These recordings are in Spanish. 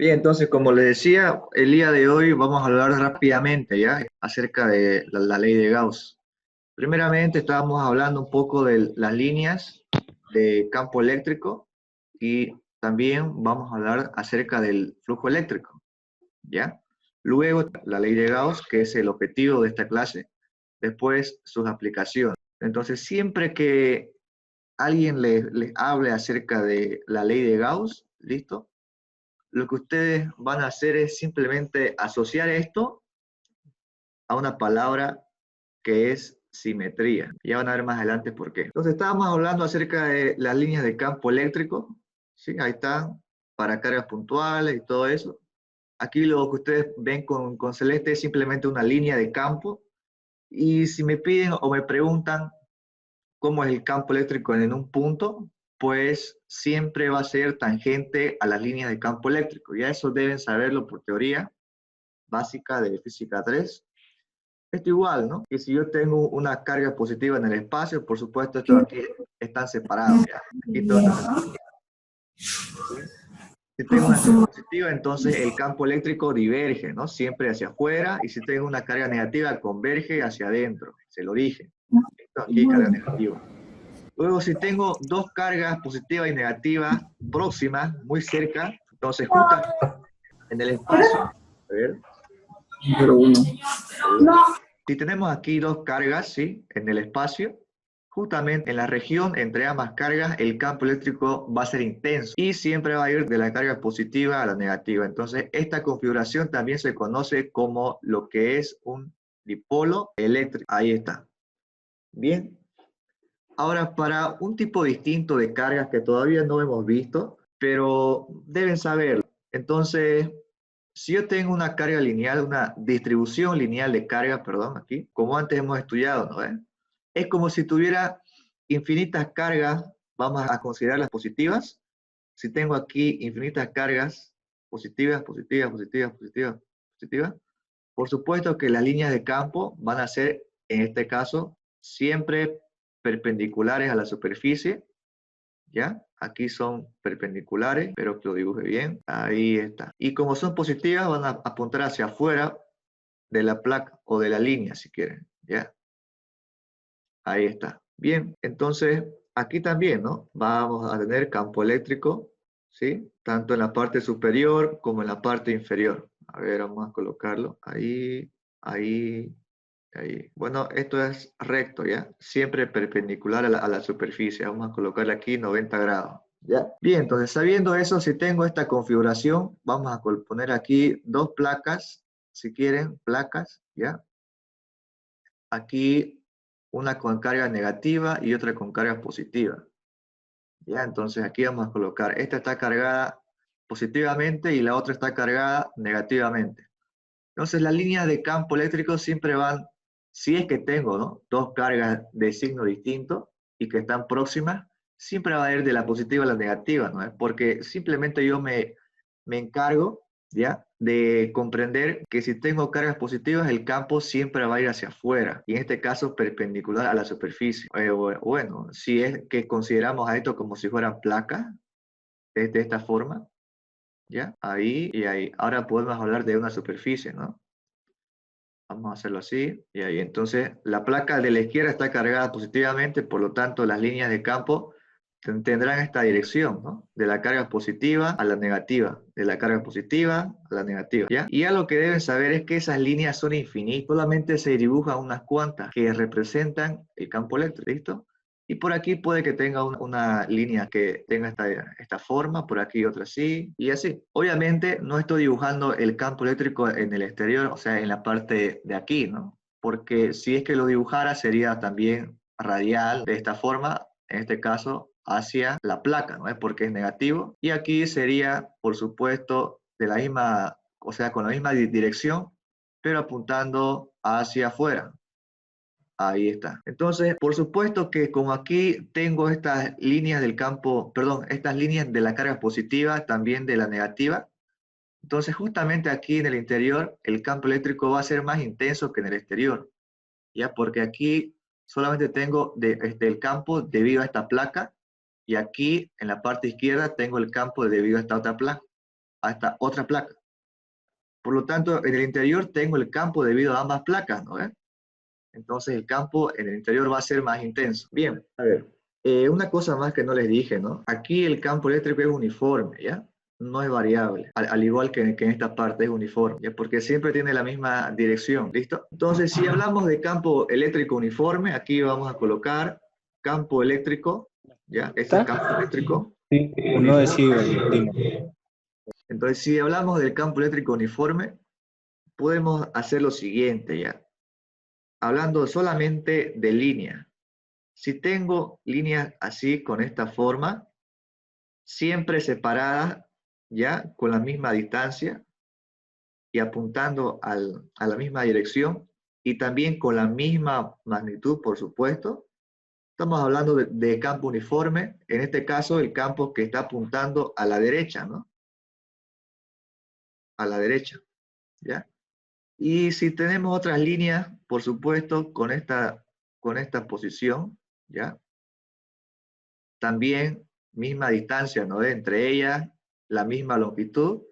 Bien, entonces, como le decía, el día de hoy vamos a hablar rápidamente ya acerca de la ley de Gauss. Primeramente, estábamos hablando un poco de las líneas de campo eléctrico y también vamos a hablar acerca del flujo eléctrico, ¿ya? Luego, la ley de Gauss, que es el objetivo de esta clase. Después, sus aplicaciones. Entonces, siempre que alguien les hable acerca de la ley de Gauss, ¿listo? Lo que ustedes van a hacer es simplemente asociar esto a una palabra que es simetría. Ya van a ver más adelante por qué. Entonces estábamos hablando acerca de las líneas de campo eléctrico, ¿sí? Ahí están, para cargas puntuales y todo eso. Aquí lo que ustedes ven con celeste es simplemente una línea de campo. Y si me piden o me preguntan cómo es el campo eléctrico en un punto, pues siempre va a ser tangente a las líneas de campo eléctrico. Ya eso deben saberlo por teoría básica de física 3. Esto igual, ¿no? Que si yo tengo una carga positiva en el espacio, por supuesto, estos aquí están separados, ¿ya? Aquí todo está separado, ¿sí? Si tengo una carga positiva, entonces el campo eléctrico diverge, ¿no? Siempre hacia afuera, y si tengo una carga negativa, converge hacia adentro, hacia el origen. Esto aquí es carga negativa. Luego, si tengo dos cargas positivas y negativas próximas, muy cerca, entonces justo en el espacio, a ver, Número uno. ahí. Si tenemos aquí dos cargas, ¿sí? En el espacio, justamente en la región entre ambas cargas, el campo eléctrico va a ser intenso y siempre va a ir de la carga positiva a la negativa. Entonces, esta configuración también se conoce como lo que es un dipolo eléctrico. Ahí está. Bien. Ahora, para un tipo distinto de cargas que todavía no hemos visto, pero deben saberlo. Entonces, si yo tengo una carga lineal, una distribución lineal de carga, perdón, aquí, como antes hemos estudiado, ¿no? Es como si tuviera infinitas cargas, vamos a considerarlas positivas. Si tengo aquí infinitas cargas positivas, positivas, positivas, positivas, positivas, por supuesto que las líneas de campo van a ser, en este caso, siempre perpendiculares a la superficie, ¿ya? Aquí son perpendiculares, espero que lo dibuje bien. Ahí está. Y como son positivas, van a apuntar hacia afuera de la placa o de la línea, si quieren, ¿ya? Ahí está. Bien, entonces aquí también, ¿no? Vamos a tener campo eléctrico, ¿sí? Tanto en la parte superior como en la parte inferior. A ver, vamos a colocarlo ahí, ahí, ahí. Bueno, esto es recto, ¿ya? Siempre perpendicular a la superficie. Vamos a colocarle aquí 90 grados. ¿Ya? Bien, entonces sabiendo eso, si tengo esta configuración, vamos a poner aquí dos placas, si quieren, placas, ¿ya? Aquí una con carga negativa y otra con carga positiva. ¿Ya? Entonces aquí vamos a colocar, esta está cargada positivamente y la otra está cargada negativamente. Entonces las líneas de campo eléctrico siempre van, si es que tengo, ¿no?, dos cargas de signo distinto y que están próximas, siempre va a ir de la positiva a la negativa, ¿no? Porque simplemente yo me encargo, ¿ya?, de comprender que si tengo cargas positivas, el campo siempre va a ir hacia afuera, y en este caso perpendicular a la superficie. Bueno, si es que consideramos a esto como si fueran placas, de esta forma, ¿ya? Ahí y ahí. Ahora podemos hablar de una superficie, ¿no? Vamos a hacerlo así y ahí. Entonces, la placa de la izquierda está cargada positivamente, por lo tanto, las líneas de campo tendrán esta dirección, ¿no? De la carga positiva a la negativa, de la carga positiva a la negativa, ¿ya? Y ya lo que deben saber es que esas líneas son infinitas, solamente se dibujan unas cuantas que representan el campo eléctrico, ¿listo? Y por aquí puede que tenga una línea que tenga esta forma, por aquí otra así, y así. Obviamente no estoy dibujando el campo eléctrico en el exterior, o sea, en la parte de aquí, ¿no? Porque si es que lo dibujara sería también radial de esta forma, en este caso hacia la placa, ¿no? Porque es negativo. Y aquí sería, por supuesto, de la misma, o sea, con la misma dirección, pero apuntando hacia afuera. Ahí está. Entonces, por supuesto que como aquí tengo estas líneas del campo, perdón, estas líneas de la carga positiva, también de la negativa, entonces justamente aquí en el interior el campo eléctrico va a ser más intenso que en el exterior, ¿ya? Porque aquí solamente tengo el campo debido a esta placa y aquí en la parte izquierda tengo el campo debido a esta otra placa. a esta otra placa. Por lo tanto, en el interior tengo el campo debido a ambas placas, ¿no ves? Entonces el campo en el interior va a ser más intenso. Bien, a ver, una cosa más que no les dije, ¿no? Aquí el campo eléctrico es uniforme, ¿ya? No es variable, al igual que en esta parte es uniforme, ¿ya? Porque siempre tiene la misma dirección, ¿listo? Entonces, si hablamos de campo eléctrico uniforme, aquí vamos a colocar campo eléctrico, ¿ya? Este es ¿Está? campo eléctrico Sí, no uniforme. decimos. Entonces, si hablamos del campo eléctrico uniforme, podemos hacer lo siguiente, ¿ya? Hablando solamente de línea. Si tengo líneas así, con esta forma, siempre separadas, ya, con la misma distancia y apuntando a la misma dirección y también con la misma magnitud, por supuesto. Estamos hablando de campo uniforme, en este caso el campo que está apuntando a la derecha, ¿no? A la derecha, ¿ya? Y si tenemos otras líneas, por supuesto, con esta posición, ¿ya? También misma distancia, ¿no? Entre ellas, la misma longitud.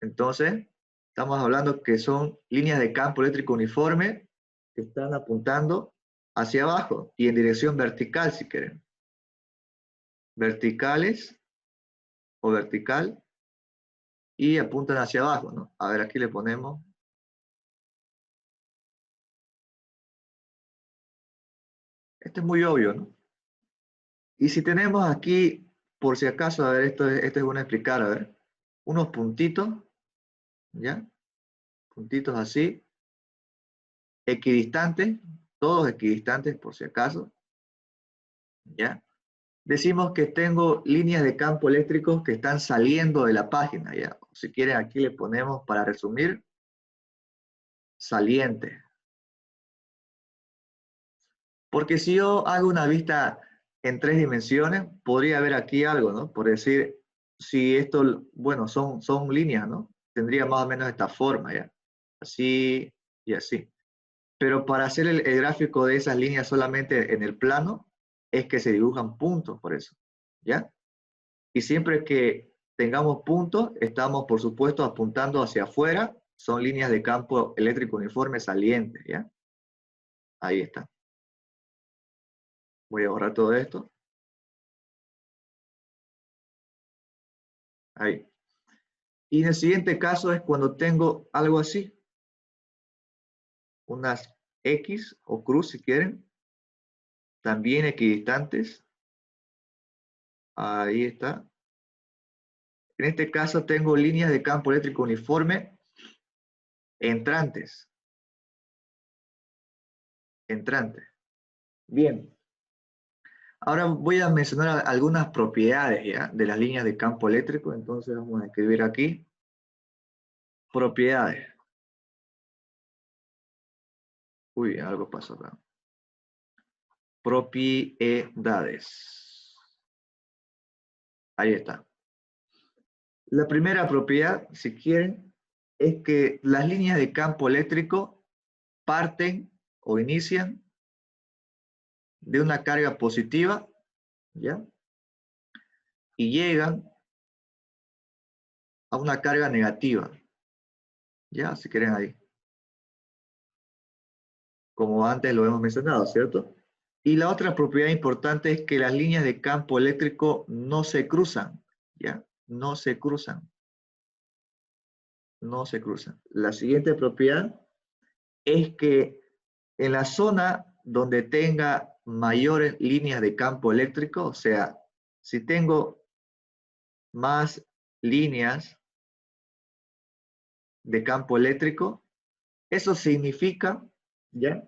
Entonces, estamos hablando que son líneas de campo eléctrico uniforme que están apuntando hacia abajo y en dirección vertical, si quieren. Verticales o vertical y apuntan hacia abajo, ¿no? A ver, aquí le ponemos. Esto es muy obvio, ¿no? Y si tenemos aquí, por si acaso, a ver, esto es bueno explicar, a ver, unos puntitos, ¿ya? Puntitos así, equidistantes, todos equidistantes por si acaso, ¿ya? Decimos que tengo líneas de campo eléctricos que están saliendo de la página, ¿ya? Si quieren, aquí le ponemos, para resumir, saliente. Porque si yo hago una vista en 3 dimensiones, podría haber aquí algo, ¿no? Por decir, si esto, bueno, son líneas, ¿no? Tendría más o menos esta forma, ¿ya? Así y así. Pero para hacer el gráfico de esas líneas solamente en el plano, es que se dibujan puntos, por eso, ¿ya? Y siempre que tengamos puntos, estamos, por supuesto, apuntando hacia afuera, son líneas de campo eléctrico uniforme salientes, ¿ya? Ahí está. Voy a borrar todo esto. Ahí. Y en el siguiente caso es cuando tengo algo así, unas X o cruz si quieren, también equidistantes. Ahí está. En este caso tengo líneas de campo eléctrico uniforme entrantes. Entrantes. Bien. Ahora voy a mencionar algunas propiedades, ¿ya? De las líneas de campo eléctrico. Entonces vamos a escribir aquí. Propiedades. Uy, algo pasó acá. Propiedades. Ahí está. La primera propiedad, si quieren, es que las líneas de campo eléctrico parten o inician de una carga positiva, ¿ya? Y llegan a una carga negativa, ¿ya? Si quieren ahí. Como antes lo hemos mencionado, ¿cierto? Y la otra propiedad importante es que las líneas de campo eléctrico no se cruzan, ¿ya? No se cruzan. No se cruzan. La siguiente propiedad es que en la zona donde tenga mayores líneas de campo eléctrico, o sea, si tengo más líneas de campo eléctrico, eso significa, ¿ya?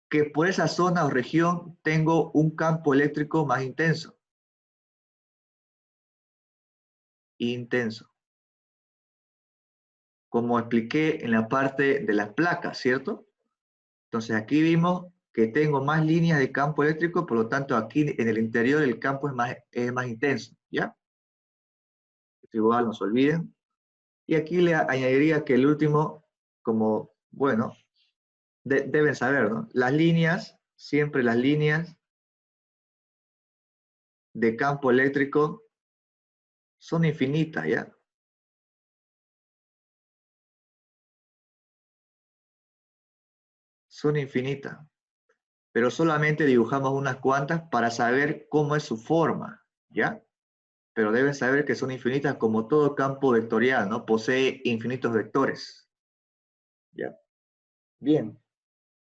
Que por esa zona o región tengo un campo eléctrico más intenso. Intenso. Como expliqué en la parte de las placas, ¿cierto? Entonces aquí vimos que tengo más líneas de campo eléctrico, por lo tanto aquí en el interior el campo es más intenso, ¿ya? Igual, no se olviden. Y aquí le añadiría que el último, como, bueno, deben saber, ¿no? Las líneas, siempre las líneas de campo eléctrico son infinitas, ¿ya? son infinitas, pero solamente dibujamos unas cuantas para saber cómo es su forma, ¿ya? Pero deben saber que son infinitas como todo campo vectorial, ¿no? Posee infinitos vectores, ¿ya? Bien,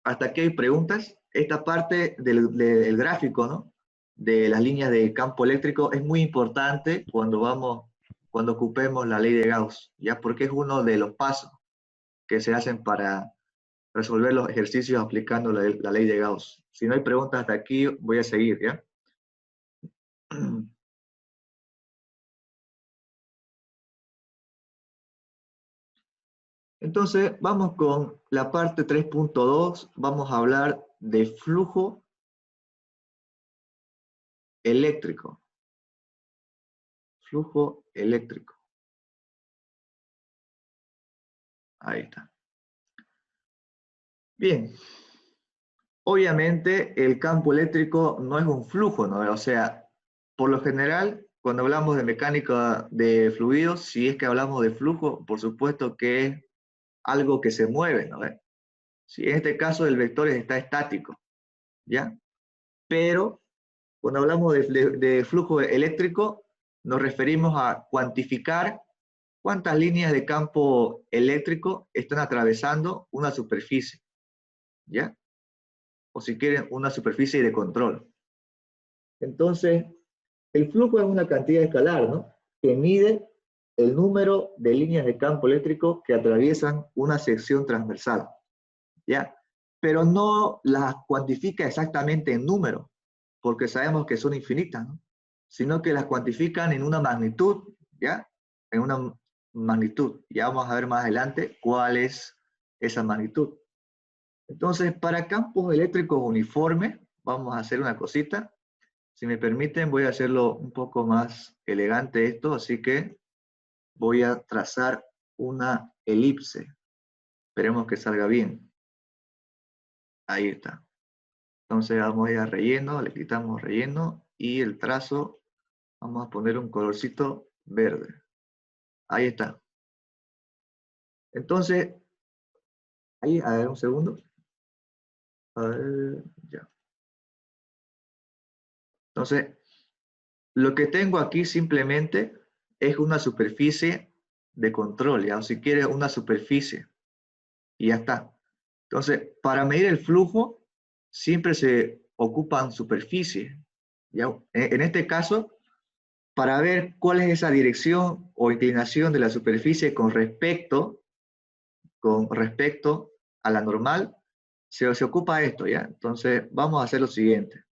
hasta aquí hay preguntas. Esta parte del gráfico, ¿no? De las líneas de campo eléctrico es muy importante cuando ocupemos la ley de Gauss, ¿ya? Porque es uno de los pasos que se hacen para resolver los ejercicios aplicando la ley de Gauss. Si no hay preguntas hasta aquí, voy a seguir, ¿ya? Entonces, vamos con la parte 3.2. Vamos a hablar de flujo eléctrico. Flujo eléctrico. Ahí está. Bien. Obviamente, el campo eléctrico no es un flujo, ¿no? O sea, por lo general, cuando hablamos de mecánica de fluidos, si es que hablamos de flujo, por supuesto que es algo que se mueve, ¿no? Si en este caso el vector está estático, ¿ya? Pero cuando hablamos de flujo eléctrico, nos referimos a cuantificar cuántas líneas de campo eléctrico están atravesando una superficie, ¿ya? O si quieren, una superficie de control. Entonces, el flujo es una cantidad escalar, ¿no? Que mide el número de líneas de campo eléctrico que atraviesan una sección transversal, ¿ya? Pero no las cuantifica exactamente en número, porque sabemos que son infinitas, ¿no? Sino que las cuantifican en una magnitud, ¿ya? En una magnitud. Ya vamos a ver más adelante cuál es esa magnitud. Entonces, para campos eléctricos uniformes, vamos a hacer una cosita. Si me permiten, voy a hacerlo un poco más elegante esto, así que voy a trazar una elipse. Esperemos que salga bien. Ahí está. Entonces vamos a ir a relleno, le quitamos relleno y el trazo, vamos a poner un colorcito verde. Ahí está. Entonces, ahí, a ver un segundo. A ver, ya. Entonces, lo que tengo aquí simplemente es una superficie de control, ¿ya? O si quieres, una superficie. Y ya está. Entonces, para medir el flujo, siempre se ocupan superficies, ¿ya? En este caso, para ver cuál es esa dirección o inclinación de la superficie con respecto a la normal, se ocupa esto, ¿ya? Entonces, vamos a hacer lo siguiente.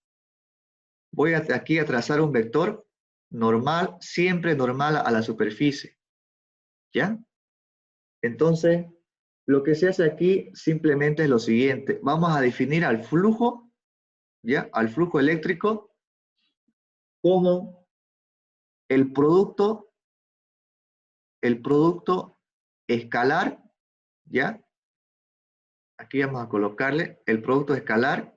Voy aquí a trazar un vector normal, siempre normal a la superficie, ¿ya? Entonces, lo que se hace aquí simplemente es lo siguiente. Vamos a definir al flujo, ¿ya? Al flujo eléctrico como el producto escalar, ¿ya? Aquí vamos a colocarle el producto escalar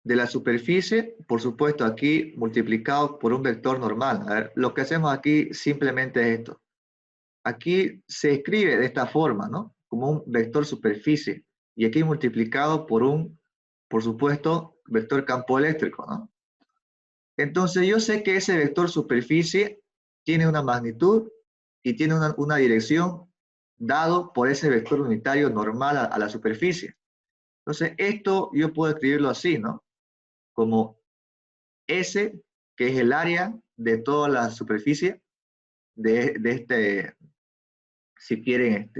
de la superficie, por supuesto aquí multiplicado por un vector normal. A ver, lo que hacemos aquí simplemente es esto. Aquí se escribe de esta forma, ¿no? Como un vector superficie. Y aquí multiplicado por supuesto, vector campo eléctrico, ¿no? Entonces yo sé que ese vector superficie tiene una magnitud y tiene una dirección dado por ese vector unitario normal a la superficie. Entonces esto yo puedo escribirlo así, ¿no? Como S, que es el área de toda la superficie de este, si quieren,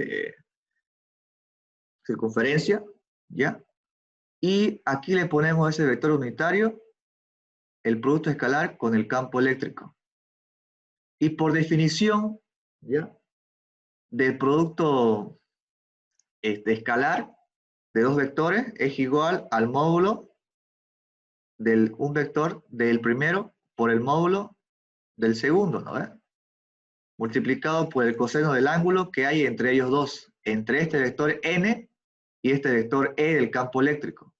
circunferencia, ¿ya? Y aquí le ponemos ese vector unitario, el producto escalar con el campo eléctrico. Y por definición, ¿ya? Del producto escalar de dos vectores es igual al módulo de un vector del primero por el módulo del segundo, ¿no? Multiplicado por el coseno del ángulo que hay entre ellos dos, entre este vector n y este vector e del campo eléctrico.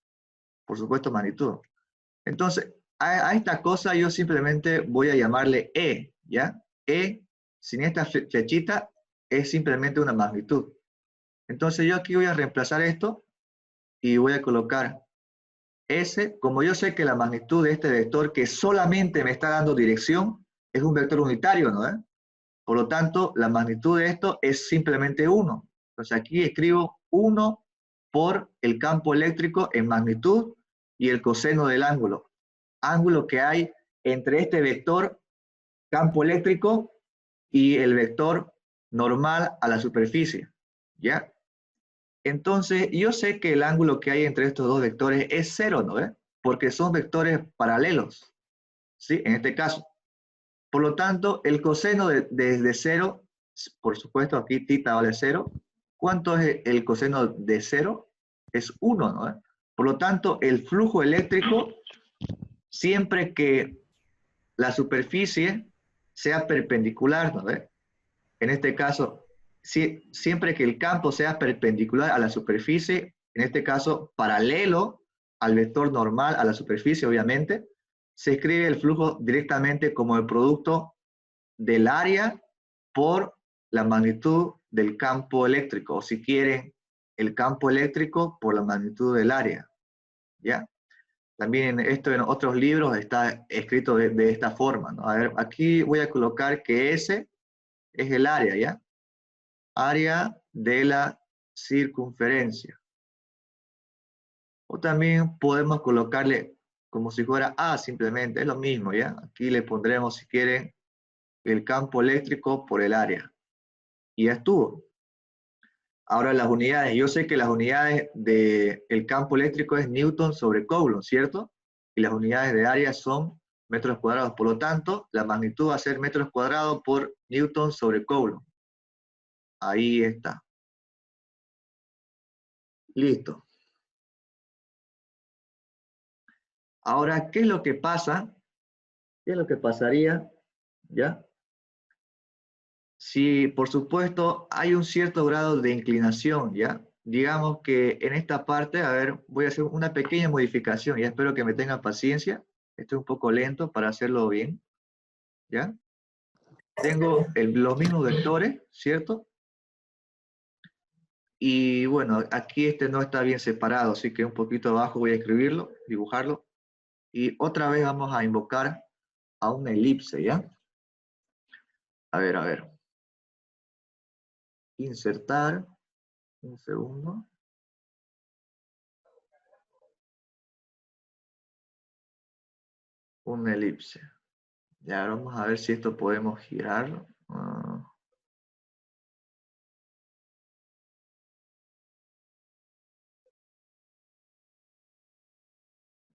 Por supuesto, magnitud. Entonces, a esta cosa yo simplemente voy a llamarle E, ¿ya? E, sin esta flechita, es simplemente una magnitud. Entonces yo aquí voy a reemplazar esto y voy a colocar S, como yo sé que la magnitud de este vector que solamente me está dando dirección es un vector unitario, ¿no? Por lo tanto, la magnitud de esto es simplemente 1. Entonces aquí escribo 1 por el campo eléctrico en magnitud y el coseno del ángulo. Ángulo que hay entre este vector campo eléctrico y el vector normal a la superficie. ¿Ya? Entonces, yo sé que el ángulo que hay entre estos dos vectores es 0, ¿no? Porque son vectores paralelos, ¿sí? En este caso. Por lo tanto, el coseno de 0, por supuesto, aquí θ vale 0. ¿Cuánto es el coseno de 0? Es 1, ¿no? Por lo tanto, el flujo eléctrico, siempre que la superficie sea perpendicular, ¿no? En este caso, siempre que el campo sea perpendicular a la superficie, en este caso paralelo al vector normal a la superficie, obviamente, se escribe el flujo directamente como el producto del área por la magnitud del campo eléctrico, o si quieren, el campo eléctrico por la magnitud del área. ¿Ya? También esto en otros libros está escrito de esta forma, ¿no? A ver, aquí voy a colocar que S es el área, ¿ya? Área de la circunferencia. O también podemos colocarle como si fuera A simplemente, es lo mismo, ¿ya? Aquí le pondremos, si quieren, el campo eléctrico por el área. Y ya estuvo. Ahora las unidades, yo sé que las unidades del campo eléctrico es Newton sobre Coulomb, ¿cierto? Y las unidades de área son metros cuadrados. Por lo tanto, la magnitud va a ser metros cuadrados por Newton sobre Coulomb. Ahí está. Listo. Ahora, ¿qué es lo que pasa? ¿Qué es lo que pasaría? ¿Ya? Si, por supuesto, hay un cierto grado de inclinación, ¿ya? Digamos que en esta parte, a ver, voy a hacer una pequeña modificación y espero que me tengan paciencia. Estoy un poco lento para hacerlo bien, ¿ya? Tengo los mismos vectores, ¿cierto? Y bueno, aquí este no está bien separado, así que un poquito abajo voy a escribirlo, dibujarlo. Y otra vez vamos a invocar a una elipse, ¿ya? A ver, a ver. Insertar, un segundo. Una elipse. Ya, vamos a ver si esto podemos girarlo.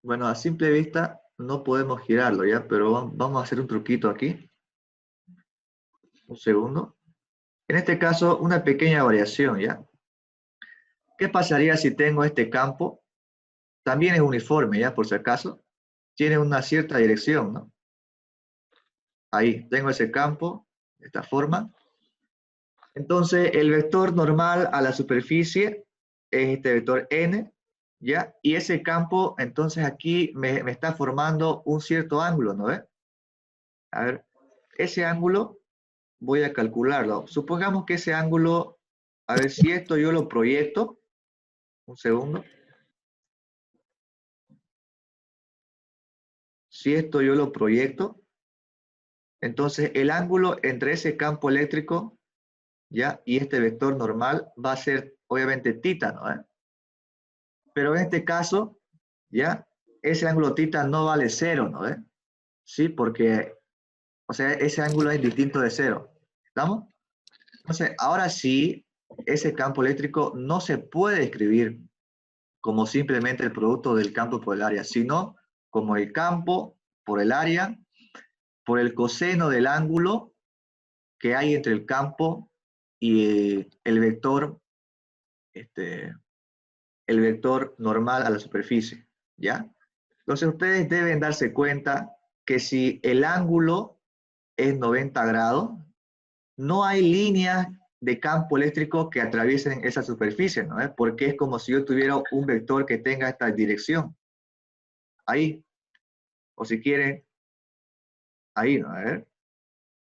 Bueno, a simple vista no podemos girarlo, ¿ya? Pero vamos a hacer un truquito aquí. Un segundo. En este caso, una pequeña variación, ¿ya? ¿Qué pasaría si tengo este campo? También es uniforme, ¿ya? Por si acaso. Tiene una cierta dirección, ¿no? Ahí, tengo ese campo, de esta forma. Entonces, el vector normal a la superficie es este vector n, ¿ya? Y ese campo, entonces aquí me está formando un cierto ángulo, ¿no ves? A ver, ese ángulo voy a calcularlo. Supongamos que ese ángulo, a ver si esto yo lo proyecto, un segundo. Si esto yo lo proyecto, entonces el ángulo entre ese campo eléctrico, ¿ya? Y este vector normal va a ser obviamente tita, ¿no? Pero en este caso, ¿ya? Ese ángulo tita no vale 0, ¿no? Sí, porque, o sea, ese ángulo es distinto de 0. ¿Estamos? Entonces, ahora sí, ese campo eléctrico no se puede escribir como simplemente el producto del campo por el área, sino como el campo por el área, por el coseno del ángulo que hay entre el campo y el vector normal a la superficie, ¿ya? Entonces ustedes deben darse cuenta que si el ángulo es 90 grados, no hay líneas de campo eléctrico que atraviesen esa superficie, ¿no? Porque es como si yo tuviera un vector que tenga esta dirección. Ahí. O si quieren, ahí, ¿no? A ver.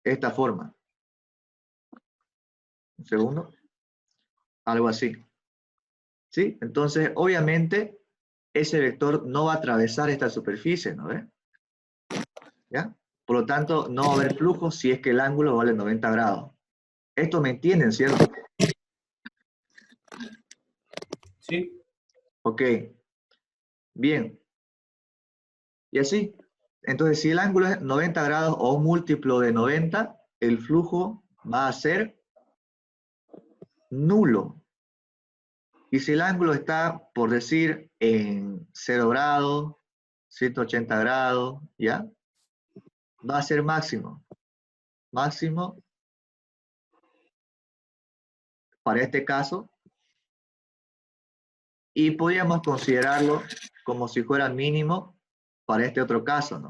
Esta forma. Un segundo. algo así. ¿Sí? Entonces, obviamente, ese vector no va a atravesar esta superficie, ¿no ve? ¿Ya? Por lo tanto, no va a haber flujo si es que el ángulo vale 90 grados. Esto me entienden, ¿cierto? Sí. Ok. Bien. Y así. Entonces, si el ángulo es 90 grados o un múltiplo de 90, el flujo va a ser nulo. Y si el ángulo está, por decir, en 0 grados, 180 grados, ¿ya? Va a ser máximo. Máximo para este caso. Y podríamos considerarlo como si fuera mínimo para este otro caso, ¿no?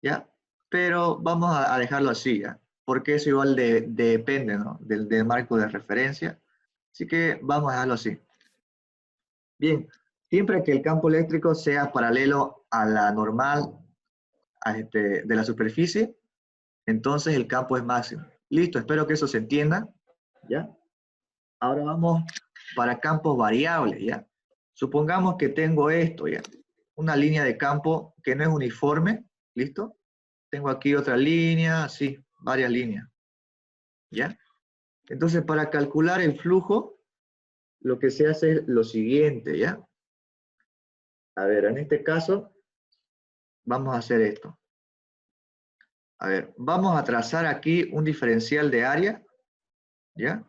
¿Ya? Pero vamos a dejarlo así, ¿ya? Porque eso igual depende, ¿no? Del marco de referencia. Así que vamos a dejarlo así. Bien, siempre que el campo eléctrico sea paralelo a la normal de la superficie, entonces el campo es máximo. Listo, espero que eso se entienda, ¿ya? Ahora vamos para campos variables, ¿ya? Supongamos que tengo esto, ¿ya? Una línea de campo que no es uniforme, ¿listo? Tengo aquí otra línea, sí, varias líneas, ¿ya? Entonces, para calcular el flujo, lo que se hace es lo siguiente, ¿ya? A ver, en este caso, vamos a hacer esto. A ver, vamos a trazar aquí un diferencial de área, ¿ya?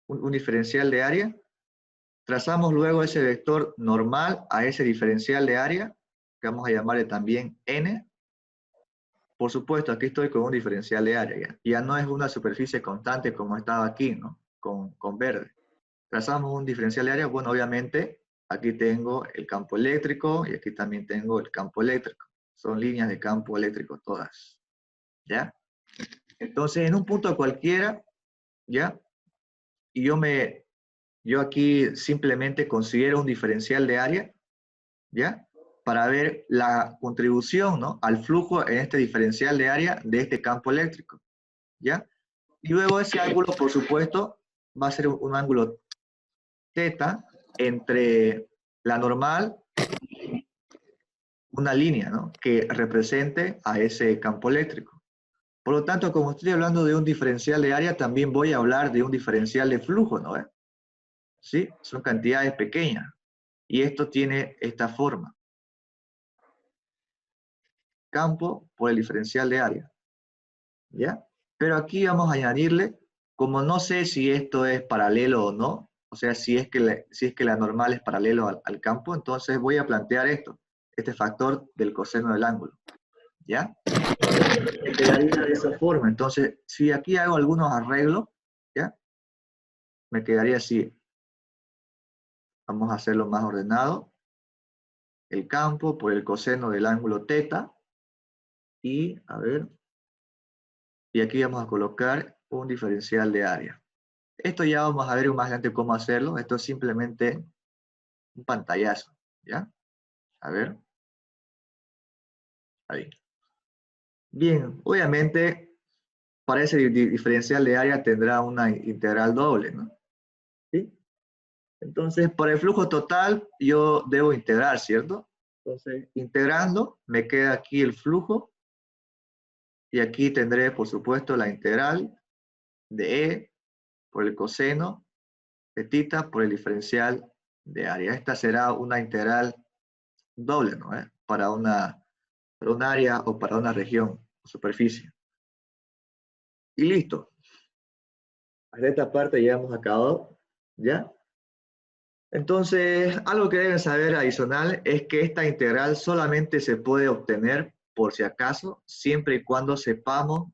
Un diferencial de área. Trazamos luego ese vector normal a ese diferencial de área, que vamos a llamarle también n. Por supuesto, aquí estoy con un diferencial de área, ¿ya? Ya no es una superficie constante como estaba aquí, ¿no? Con verde. Trazamos un diferencial de área, bueno, obviamente, aquí tengo el campo eléctrico y aquí también tengo el campo eléctrico. Son líneas de campo eléctrico todas, ¿ya? Entonces, en un punto cualquiera, ¿ya? Y yo aquí simplemente considero un diferencial de área, ¿ya? Para ver la contribución, ¿no? Al flujo en este diferencial de área de este campo eléctrico, ¿ya? Y luego ese ángulo, por supuesto, va a ser un ángulo θ entre la normal, una línea, ¿no? Que represente a ese campo eléctrico. Por lo tanto, como estoy hablando de un diferencial de área, también voy a hablar de un diferencial de flujo, ¿no? ¿Sí? Son cantidades pequeñas. Y esto tiene esta forma. Campo por el diferencial de área. ¿Ya? Pero aquí vamos a añadirle, como no sé si esto es paralelo o no, o sea, si es que la normal es paralelo al campo, entonces voy a plantear esto, este factor del coseno del ángulo. ¿Ya? Me quedaría de esa forma. Entonces, si aquí hago algunos arreglos, ¿ya? Me quedaría así. Vamos a hacerlo más ordenado. El campo por el coseno del ángulo θ. Y, a ver, y aquí vamos a colocar un diferencial de área. Esto ya vamos a ver más adelante cómo hacerlo. Esto es simplemente un pantallazo, ¿ya? A ver. Ahí. Bien, obviamente, para ese diferencial de área tendrá una integral doble, ¿no? ¿Sí? Entonces, para el flujo total, yo debo integrar, ¿cierto? Entonces, integrando, me queda aquí el flujo, y aquí tendré, por supuesto, la integral de E por el coseno de θ por el diferencial de área. Esta será una integral doble, ¿no? Para un área o para una región o superficie. Y listo. Hasta esta parte ya hemos acabado, ¿ya? Entonces, algo que deben saber adicional es que esta integral solamente se puede obtener, por si acaso, siempre y cuando sepamos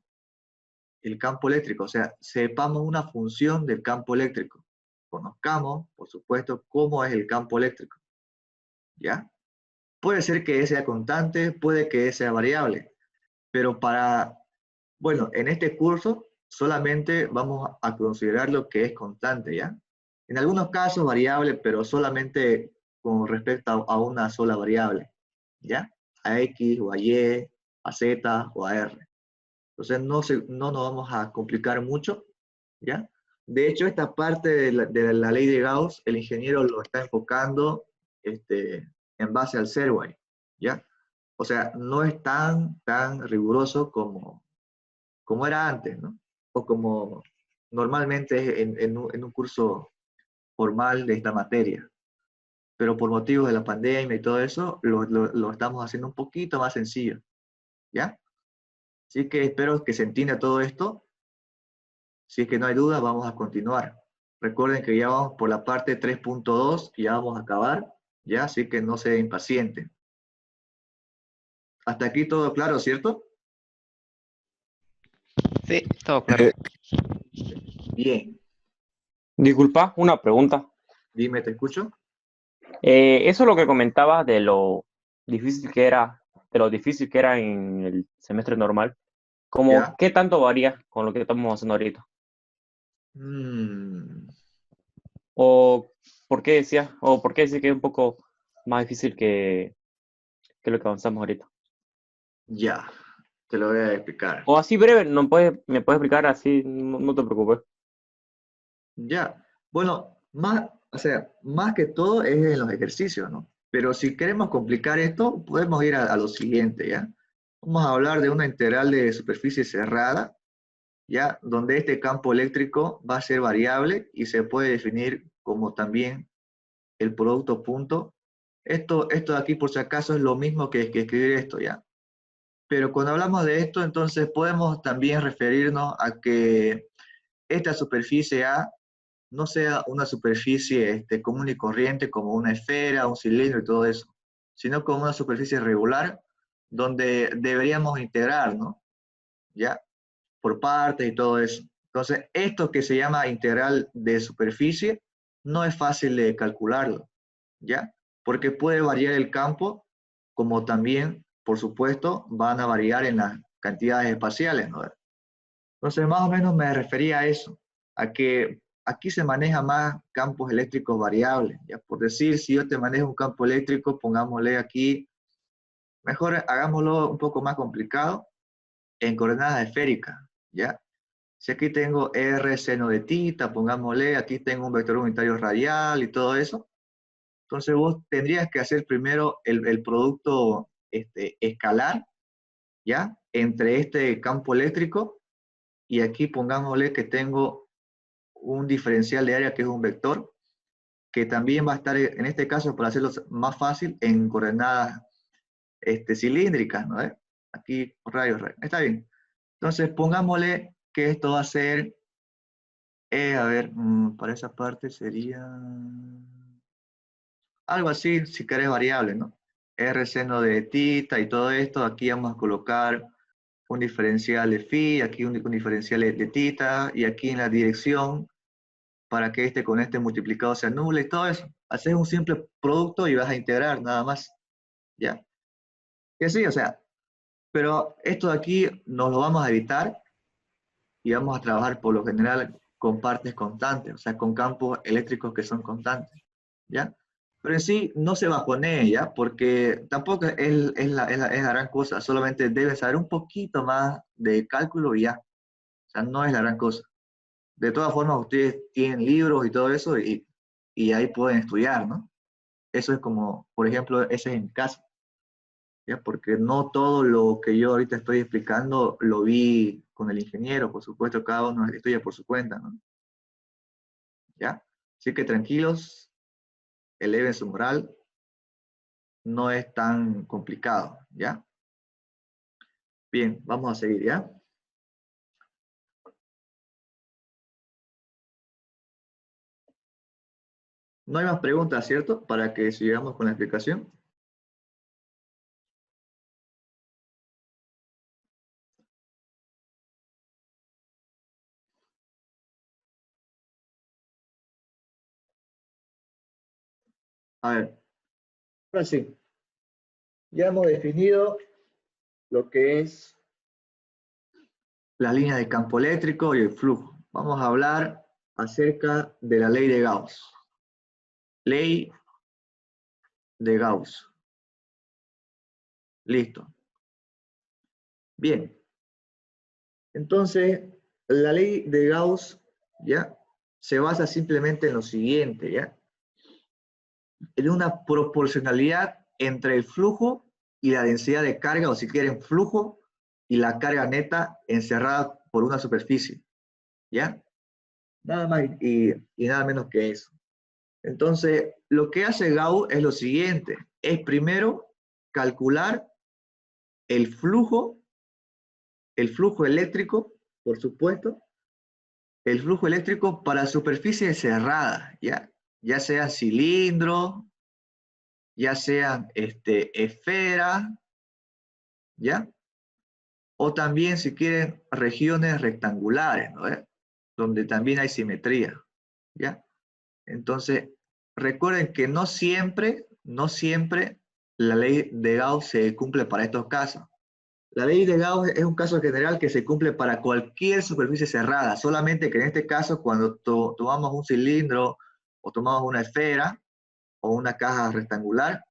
el campo eléctrico, o sea, sepamos una función del campo eléctrico. Conozcamos, por supuesto, cómo es el campo eléctrico, ¿ya? Puede ser que sea constante, puede que sea variable, pero bueno, en este curso solamente vamos a considerar lo que es constante, ¿ya? En algunos casos variable, pero solamente con respecto a una sola variable, ¿ya? A X o a Y, a Z o a R. Entonces no nos vamos a complicar mucho, ¿ya? De hecho, esta parte de la ley de Gauss, el ingeniero lo está enfocando en base al Servais, ¿ya? O sea, no es tan riguroso como era antes, ¿no? O como normalmente es en un curso formal de esta materia. Pero por motivos de la pandemia y todo eso, lo estamos haciendo un poquito más sencillo, ¿ya? Así que espero que se entienda todo esto. Si es que no hay duda, vamos a continuar. Recuerden que ya vamos por la parte 3.2 y ya vamos a acabar, ¿ya? Así que no se impacienten. Hasta aquí todo claro, ¿cierto? Sí, todo claro. Bien. Disculpa, una pregunta. Dime, ¿te escucho? Eso es lo que comentabas de lo difícil que era, en el semestre normal. Como, ¿Ya? ¿qué tanto varía con lo que estamos haciendo ahorita? Mm, ¿O por qué decías que es un poco más difícil que lo que avanzamos ahorita? ya, te lo voy a explicar. O así breve, me puedes explicar así, no te preocupes. Ya, bueno, o sea, más que todo es en los ejercicios, ¿no? Pero si queremos complicar esto, podemos ir a lo siguiente, ¿ya? Vamos a hablar de una integral de superficie cerrada, ¿ya? Donde este campo eléctrico va a ser variable y se puede definir como también el producto punto. Esto de aquí, por si acaso, es lo mismo que escribir esto, ¿ya? Pero cuando hablamos de esto, entonces podemos también referirnos a que esta superficie A no sea una superficie común y corriente como una esfera, un cilindro y todo eso, sino como una superficie regular donde deberíamos integrar, ¿no? ¿Ya? Por partes y todo eso. Entonces, esto que se llama integral de superficie no es fácil de calcularlo, ¿ya? Porque puede variar el campo, como también, por supuesto, van a variar en las cantidades espaciales, ¿no? Entonces, más o menos me refería a eso, a que aquí se maneja más campos eléctricos variables. Ya por decir, si yo te manejo un campo eléctrico, pongámosle aquí, mejor hagámoslo un poco más complicado, en coordenadas esféricas, ¿ya? Si aquí tengo R seno de tita, pongámosle, aquí tengo un vector unitario radial y todo eso, entonces vos tendrías que hacer primero el producto escalar, ¿ya? Entre este campo eléctrico y aquí pongámosle que tengo un diferencial de área que es un vector, que también va a estar, en este caso, para hacerlo más fácil, en coordenadas cilíndricas, ¿no? Aquí, rayos. Está bien. Entonces, pongámosle que esto va a ser, a ver, para esa parte sería algo así, si querés variable, ¿no? R seno de tita y todo esto, aquí vamos a colocar un diferencial de phi, aquí un diferencial de tita, y aquí en la dirección para que con este multiplicado se anule y todo eso. Haces un simple producto y vas a integrar nada más, ¿ya? Que sí, o sea, pero esto de aquí nos lo vamos a evitar y vamos a trabajar por lo general con partes constantes, o sea, con campos eléctricos que son constantes, ¿ya? Pero en sí no se bajonee, ¿ya? Porque tampoco es la gran cosa, solamente debes saber un poquito más de cálculo y ya, o sea, no es la gran cosa. De todas formas, ustedes tienen libros y todo eso y ahí pueden estudiar, ¿no? Eso es como, por ejemplo, ese es en mi caso, ¿ya? Porque no todo lo que yo ahorita estoy explicando lo vi con el ingeniero, por supuesto, cada uno estudia por su cuenta, ¿no? ¿Ya? Así que tranquilos, eleven su moral, no es tan complicado, ¿ya? Bien, vamos a seguir, ¿ya? No hay más preguntas, ¿cierto? Para que sigamos con la explicación. A ver, ahora sí, ya hemos definido lo que es la línea de campo eléctrico y el flujo. Vamos a hablar acerca de la ley de Gauss. Ley de Gauss. Listo. Bien. Entonces, la ley de Gauss, ¿ya? se basa simplemente en lo siguiente, ¿ya? En una proporcionalidad entre el flujo y la densidad de carga, o si quieren, flujo y la carga neta encerrada por una superficie, ¿ya? Nada más y nada menos que eso. Entonces, lo que hace Gauss es lo siguiente, es primero calcular el flujo eléctrico, por supuesto, el flujo eléctrico para superficies cerradas, ya sean cilindros, ya sean esferas, ¿ya? O también, si quieren, regiones rectangulares, ¿no? Donde también hay simetría, ¿ya? Entonces, recuerden que no siempre la ley de Gauss se cumple para estos casos. La ley de Gauss es un caso general que se cumple para cualquier superficie cerrada, solamente que en este caso, cuando tomamos un cilindro o tomamos una esfera o una caja rectangular,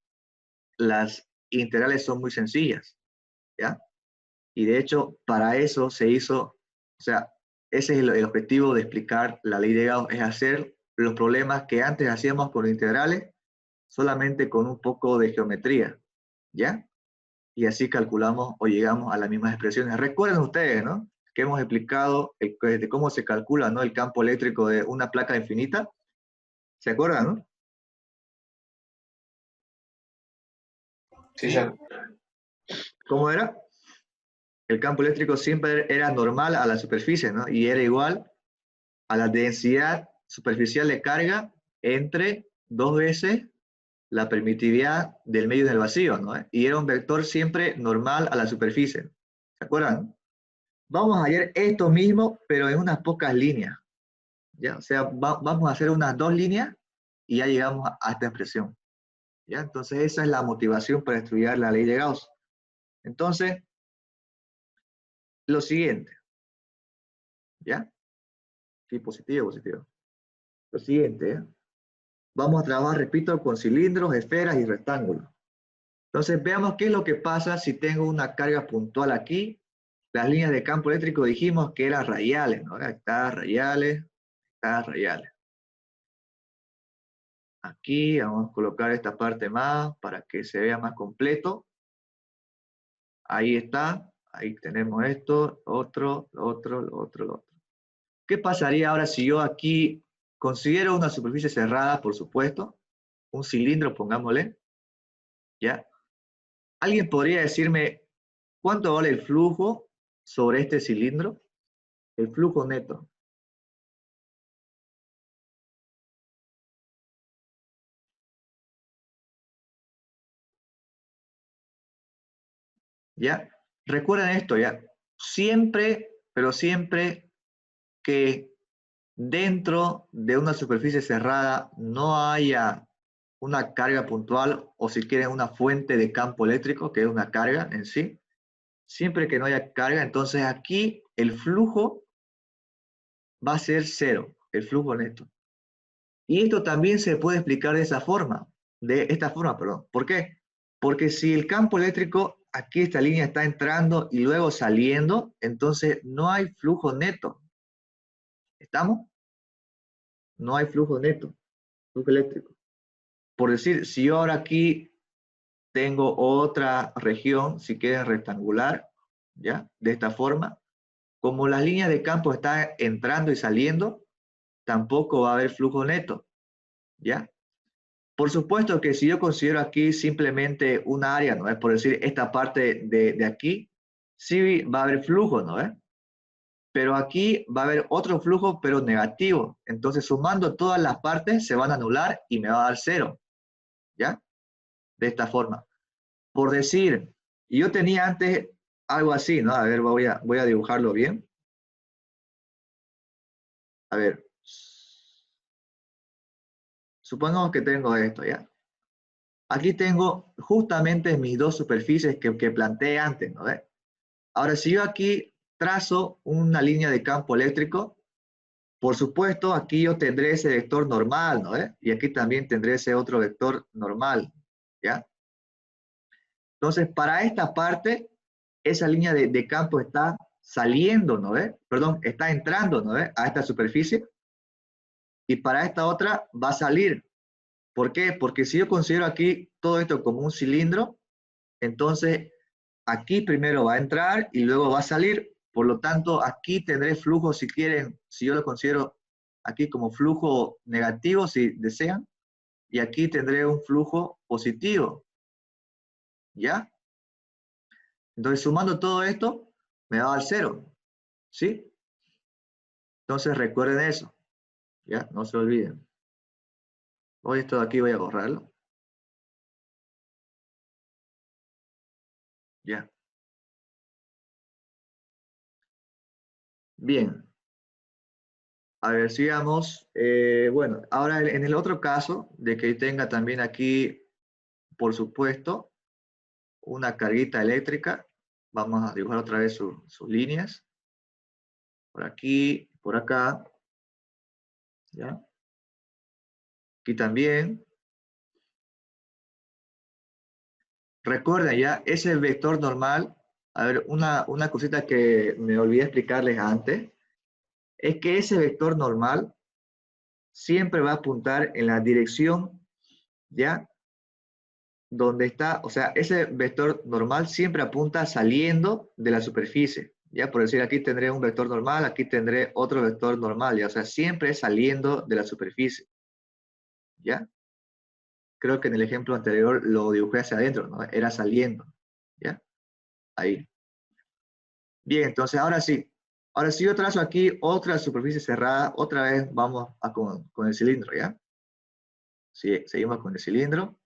las integrales son muy sencillas, ¿ya? Y de hecho, para eso se hizo, o sea, ese es el objetivo de explicar la ley de Gauss, es hacer los problemas que antes hacíamos con integrales, solamente con un poco de geometría, ¿ya? Y así calculamos o llegamos a las mismas expresiones. Recuerden ustedes, ¿no? Que hemos explicado de cómo se calcula, ¿no? El campo eléctrico de una placa infinita. ¿Se acuerdan, no? Sí, ya. ¿Cómo era? El campo eléctrico siempre era normal a la superficie, ¿no? Y era igual a la densidad superficial de carga entre 2 veces la permitividad del medio del vacío, ¿no? Y era un vector siempre normal a la superficie. ¿Se acuerdan? Vamos a hallar esto mismo, pero en unas pocas líneas, ¿ya? O sea, vamos a hacer unas 2 líneas y ya llegamos a esta expresión, ¿ya? Entonces, esa es la motivación para estudiar la ley de Gauss. Entonces, lo siguiente, ¿ya? Sí, positivo, positivo. Lo siguiente, ¿ya? Vamos a trabajar, repito, con cilindros, esferas y rectángulos. Entonces, veamos qué es lo que pasa si tengo una carga puntual aquí. Las líneas de campo eléctrico dijimos que eran radiales, ¿no? Estas radiales, estas radiales. Aquí vamos a colocar esta parte más para que se vea más completo. Ahí está, ahí tenemos esto, otro, otro, otro. ¿Qué pasaría ahora si yo aquí considero una superficie cerrada, por supuesto, un cilindro, pongámosle, ¿ya? ¿Alguien podría decirme cuánto vale el flujo sobre este cilindro? El flujo neto. ¿Ya? Recuerden esto, ¿ya? Siempre, pero siempre que dentro de una superficie cerrada no haya una carga puntual o si quieren una fuente de campo eléctrico, que es una carga en sí, siempre que no haya carga, entonces aquí el flujo va a ser cero, el flujo neto. Y esto también se puede explicar de esta forma, perdón. ¿Por qué? Porque si el campo eléctrico, aquí esta línea está entrando y luego saliendo, entonces no hay flujo neto. ¿Estamos? No hay flujo neto, flujo eléctrico. Por decir, si yo ahora aquí tengo otra región, si quieren rectangular, ¿ya? De esta forma, como las líneas de campo están entrando y saliendo, tampoco va a haber flujo neto, ¿ya? Por supuesto que si yo considero aquí simplemente un área, ¿no es? Por decir, esta parte de aquí, sí va a haber flujo, ¿no es? Pero aquí va a haber otro flujo, pero negativo. Entonces, sumando todas las partes, se van a anular y me va a dar cero, ¿ya? De esta forma. Por decir, yo tenía antes algo así, ¿no? A ver, voy a dibujarlo bien. A ver. Supongamos que tengo esto, ¿ya? Aquí tengo justamente mis dos superficies que planteé antes, ¿no? Ahora, si yo aquí trazo una línea de campo eléctrico, por supuesto, aquí yo tendré ese vector normal, ¿no? Y aquí también tendré ese otro vector normal, ¿ya? Entonces, para esta parte, esa línea de campo está saliendo, ¿no? Perdón, está entrando, ¿no? A esta superficie. y para esta otra va a salir. ¿Por qué? Porque si yo considero aquí todo esto como un cilindro, entonces aquí primero va a entrar y luego va a salir. Por lo tanto, aquí tendré flujo, si quieren, si yo lo considero aquí como flujo negativo, si desean, y aquí tendré un flujo positivo. ¿Ya? Entonces, sumando todo esto, me va al 0. ¿Sí? Entonces, recuerden eso. ¿Ya? No se olviden. Hoy esto de aquí voy a borrarlo. Ya. Bien. A ver, sigamos. Bueno, ahora en el otro caso, de que tenga también aquí, por supuesto, una carguita eléctrica. Vamos a dibujar otra vez sus líneas. Por aquí, por acá. ¿Ya? Aquí también. Recuerden ya, ese vector normal. A ver, una cosita que me olvidé explicarles antes. Es que ese vector normal siempre va a apuntar en la dirección, ¿ya? Donde está, o sea, ese vector normal siempre apunta saliendo de la superficie, ¿ya? Por decir, aquí tendré un vector normal, aquí tendré otro vector normal, ¿ya? O sea, siempre saliendo de la superficie, ¿ya? Creo que en el ejemplo anterior lo dibujé hacia adentro, ¿no? Era saliendo, ¿ya? Ahí. Bien, entonces ahora sí. Ahora sí yo trazo aquí otra superficie cerrada, otra vez vamos con el cilindro, ¿ya? Sí, seguimos con el cilindro.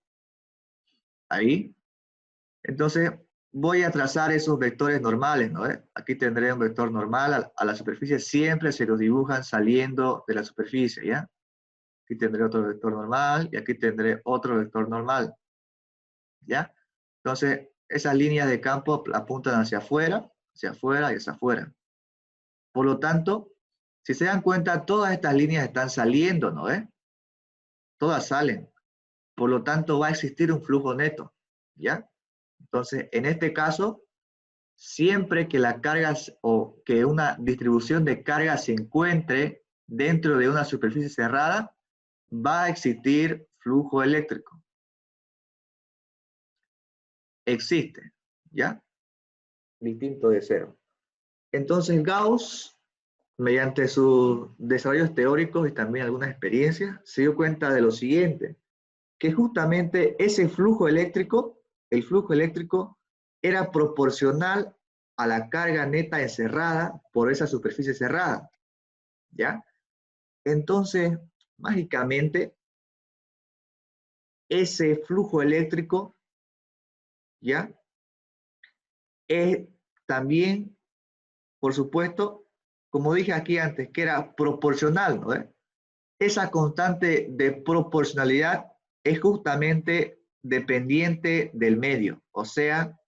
Ahí. Entonces, voy a trazar esos vectores normales, ¿no? Aquí tendré un vector normal a la superficie, siempre se los dibujan saliendo de la superficie, ¿ya? Aquí tendré otro vector normal y aquí tendré otro vector normal, ¿ya? Entonces, esas líneas de campo apuntan hacia afuera y hacia afuera. Por lo tanto, si se dan cuenta, todas estas líneas están saliendo, ¿no? Todas salen. Por lo tanto, va a existir un flujo neto, ¿ya? Entonces, en este caso, siempre que las cargas o que una distribución de cargas se encuentre dentro de una superficie cerrada, va a existir flujo eléctrico. Existe, ¿ya? Distinto de cero. Entonces Gauss, mediante sus desarrollos teóricos y también algunas experiencias, se dio cuenta de lo siguiente, que justamente ese flujo eléctrico, el flujo eléctrico, era proporcional a la carga neta encerrada por esa superficie cerrada, ¿ya? Entonces, mágicamente, ese flujo eléctrico, ¿ya? Es también, por supuesto, como dije aquí antes, que era proporcional, ¿no? Esa constante de proporcionalidad es justamente dependiente del medio, o sea,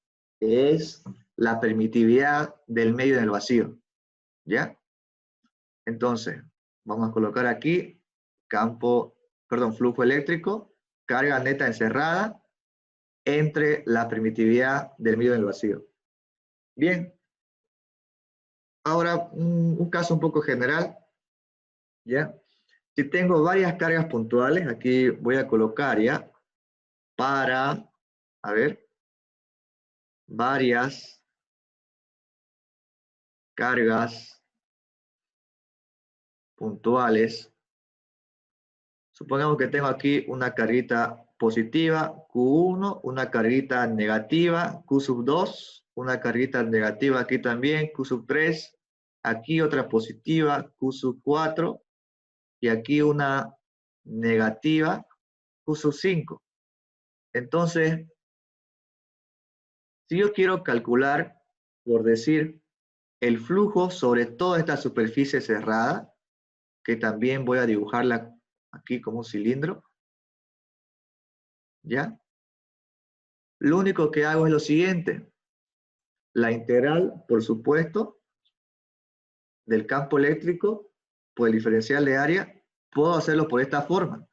es la permitividad del medio en el vacío, ¿ya? Entonces, vamos a colocar aquí flujo eléctrico, carga neta encerrada entre la permitividad del medio en el vacío. Bien, ahora un caso un poco general, ¿ya? Si tengo varias cargas puntuales, aquí voy a colocar ya para, a ver, varias cargas puntuales. Supongamos que tengo aquí una carguita positiva, Q1, una carguita negativa, Q sub 2, una carguita negativa aquí también, Q sub 3, aquí otra positiva, Q sub 4, y aquí una negativa, Q sub 5. Entonces, si yo quiero calcular, por decir, el flujo sobre toda esta superficie cerrada, que también voy a dibujarla aquí como un cilindro, ¿ya? Lo único que hago es lo siguiente. La integral, por supuesto, del campo eléctrico por el diferencial de área, puedo hacerlo por esta forma.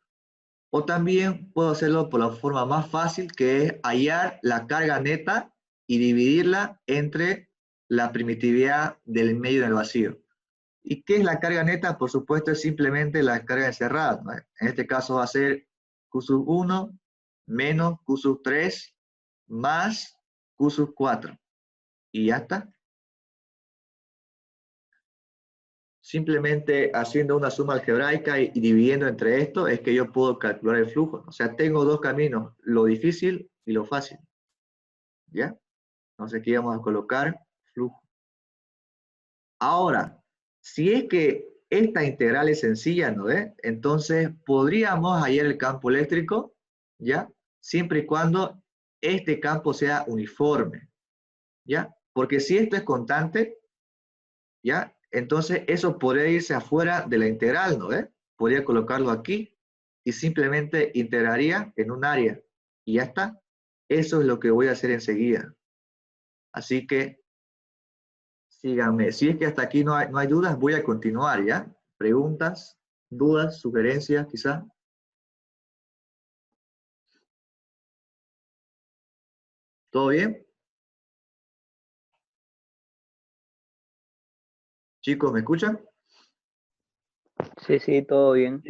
O también puedo hacerlo por la forma más fácil, que es hallar la carga neta y dividirla entre la primitividad del medio del vacío. ¿Y qué es la carga neta? Por supuesto, es simplemente la carga encerrada, ¿no? En este caso va a ser Q sub 1 menos Q sub 3 más Q sub 4. Y ya está. Simplemente haciendo una suma algebraica y dividiendo entre esto es que yo puedo calcular el flujo. O sea, tengo dos caminos, lo difícil y lo fácil. ¿Ya? Entonces aquí vamos a colocar flujo. Ahora, si es que esta integral es sencilla, ¿no ve? Entonces podríamos hallar el campo eléctrico, ¿ya? Siempre y cuando este campo sea uniforme, ¿ya? Porque si esto es constante, ¿ya? Entonces eso podría irse afuera de la integral, ¿no ve? Podría colocarlo aquí y simplemente integraría en un área y ya está. Eso es lo que voy a hacer enseguida. Así que síganme. Si es que hasta aquí no hay dudas, voy a continuar, ¿ya? Preguntas, dudas, sugerencias, quizá. ¿Todo bien? Chicos, ¿me escuchan? Sí, sí, todo bien.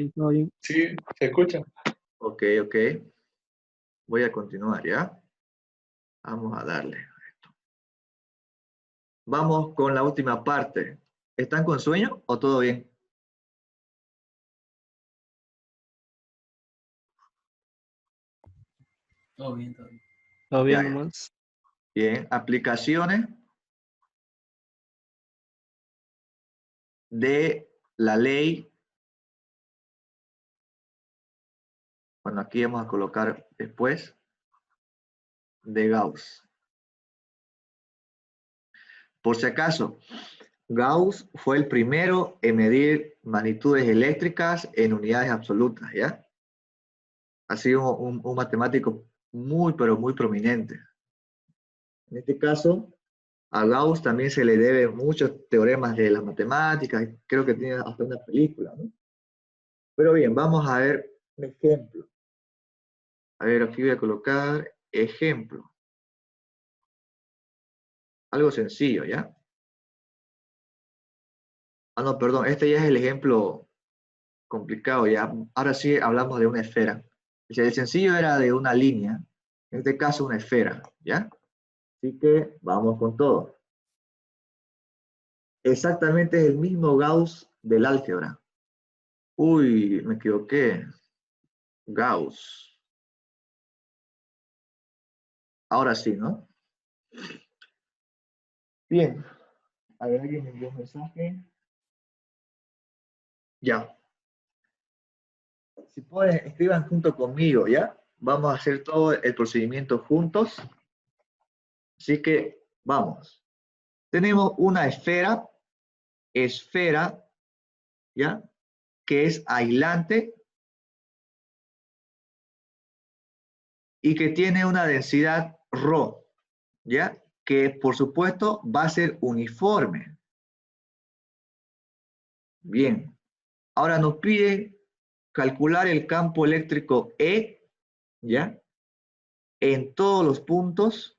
Sí, se escucha. Ok, ok. Voy a continuar, ¿ya? Vamos a darle a esto. Vamos con la última parte. ¿Están con sueño o todo bien? Todo bien, todo bien. Todo Ya, bien ya. nomás. Bien, aplicaciones de la ley. Bueno, aquí vamos a colocar después de Gauss. Por si acaso, Gauss fue el primero en medir magnitudes eléctricas en unidades absolutas, ¿ya? Ha sido un matemático muy, pero muy prominente. En este caso, a Gauss también se le debe muchos teoremas de las matemáticas, creo que tiene hasta una película, ¿no? Pero bien, vamos a ver un ejemplo. A ver, aquí voy a colocar ejemplo. Algo sencillo, ¿ya? Ah, no, perdón, este ya es el ejemplo complicado, ¿ya? Ahora sí hablamos de una esfera. El sencillo era de una línea, en este caso una esfera, ¿ya? Así que vamos con todo. Exactamente es el mismo Gauss del álgebra. Uy, me equivoqué. Gauss. Ahora sí, ¿no? Bien. A ver, alguien me envió un mensaje. Ya. Si pueden, escriban junto conmigo, ¿ya? Vamos a hacer todo el procedimiento juntos. Así que, vamos. Tenemos una esfera, ¿ya? Que es aislante y que tiene una densidad ρ, ¿ya? Que por supuesto va a ser uniforme. Bien. Ahora nos pide calcular el campo eléctrico E, ¿ya? En todos los puntos.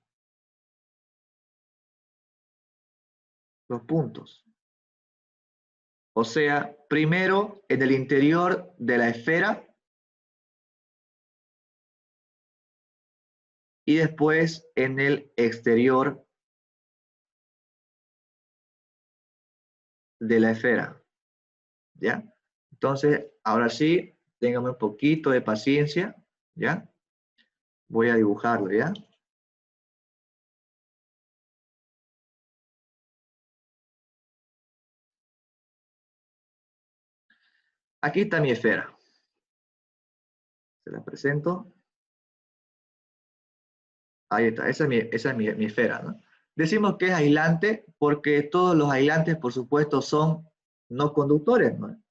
O sea, primero en el interior de la esfera y después en el exterior de la esfera, ¿ya? Entonces, ahora sí, téngame un poquito de paciencia, ¿ya? Voy a dibujarlo, ¿ya? Aquí está mi esfera. Se la presento. Ahí está, esa es mi esfera, ¿no? Decimos que es aislante porque todos los aislantes, por supuesto, son no conductores, ¿no?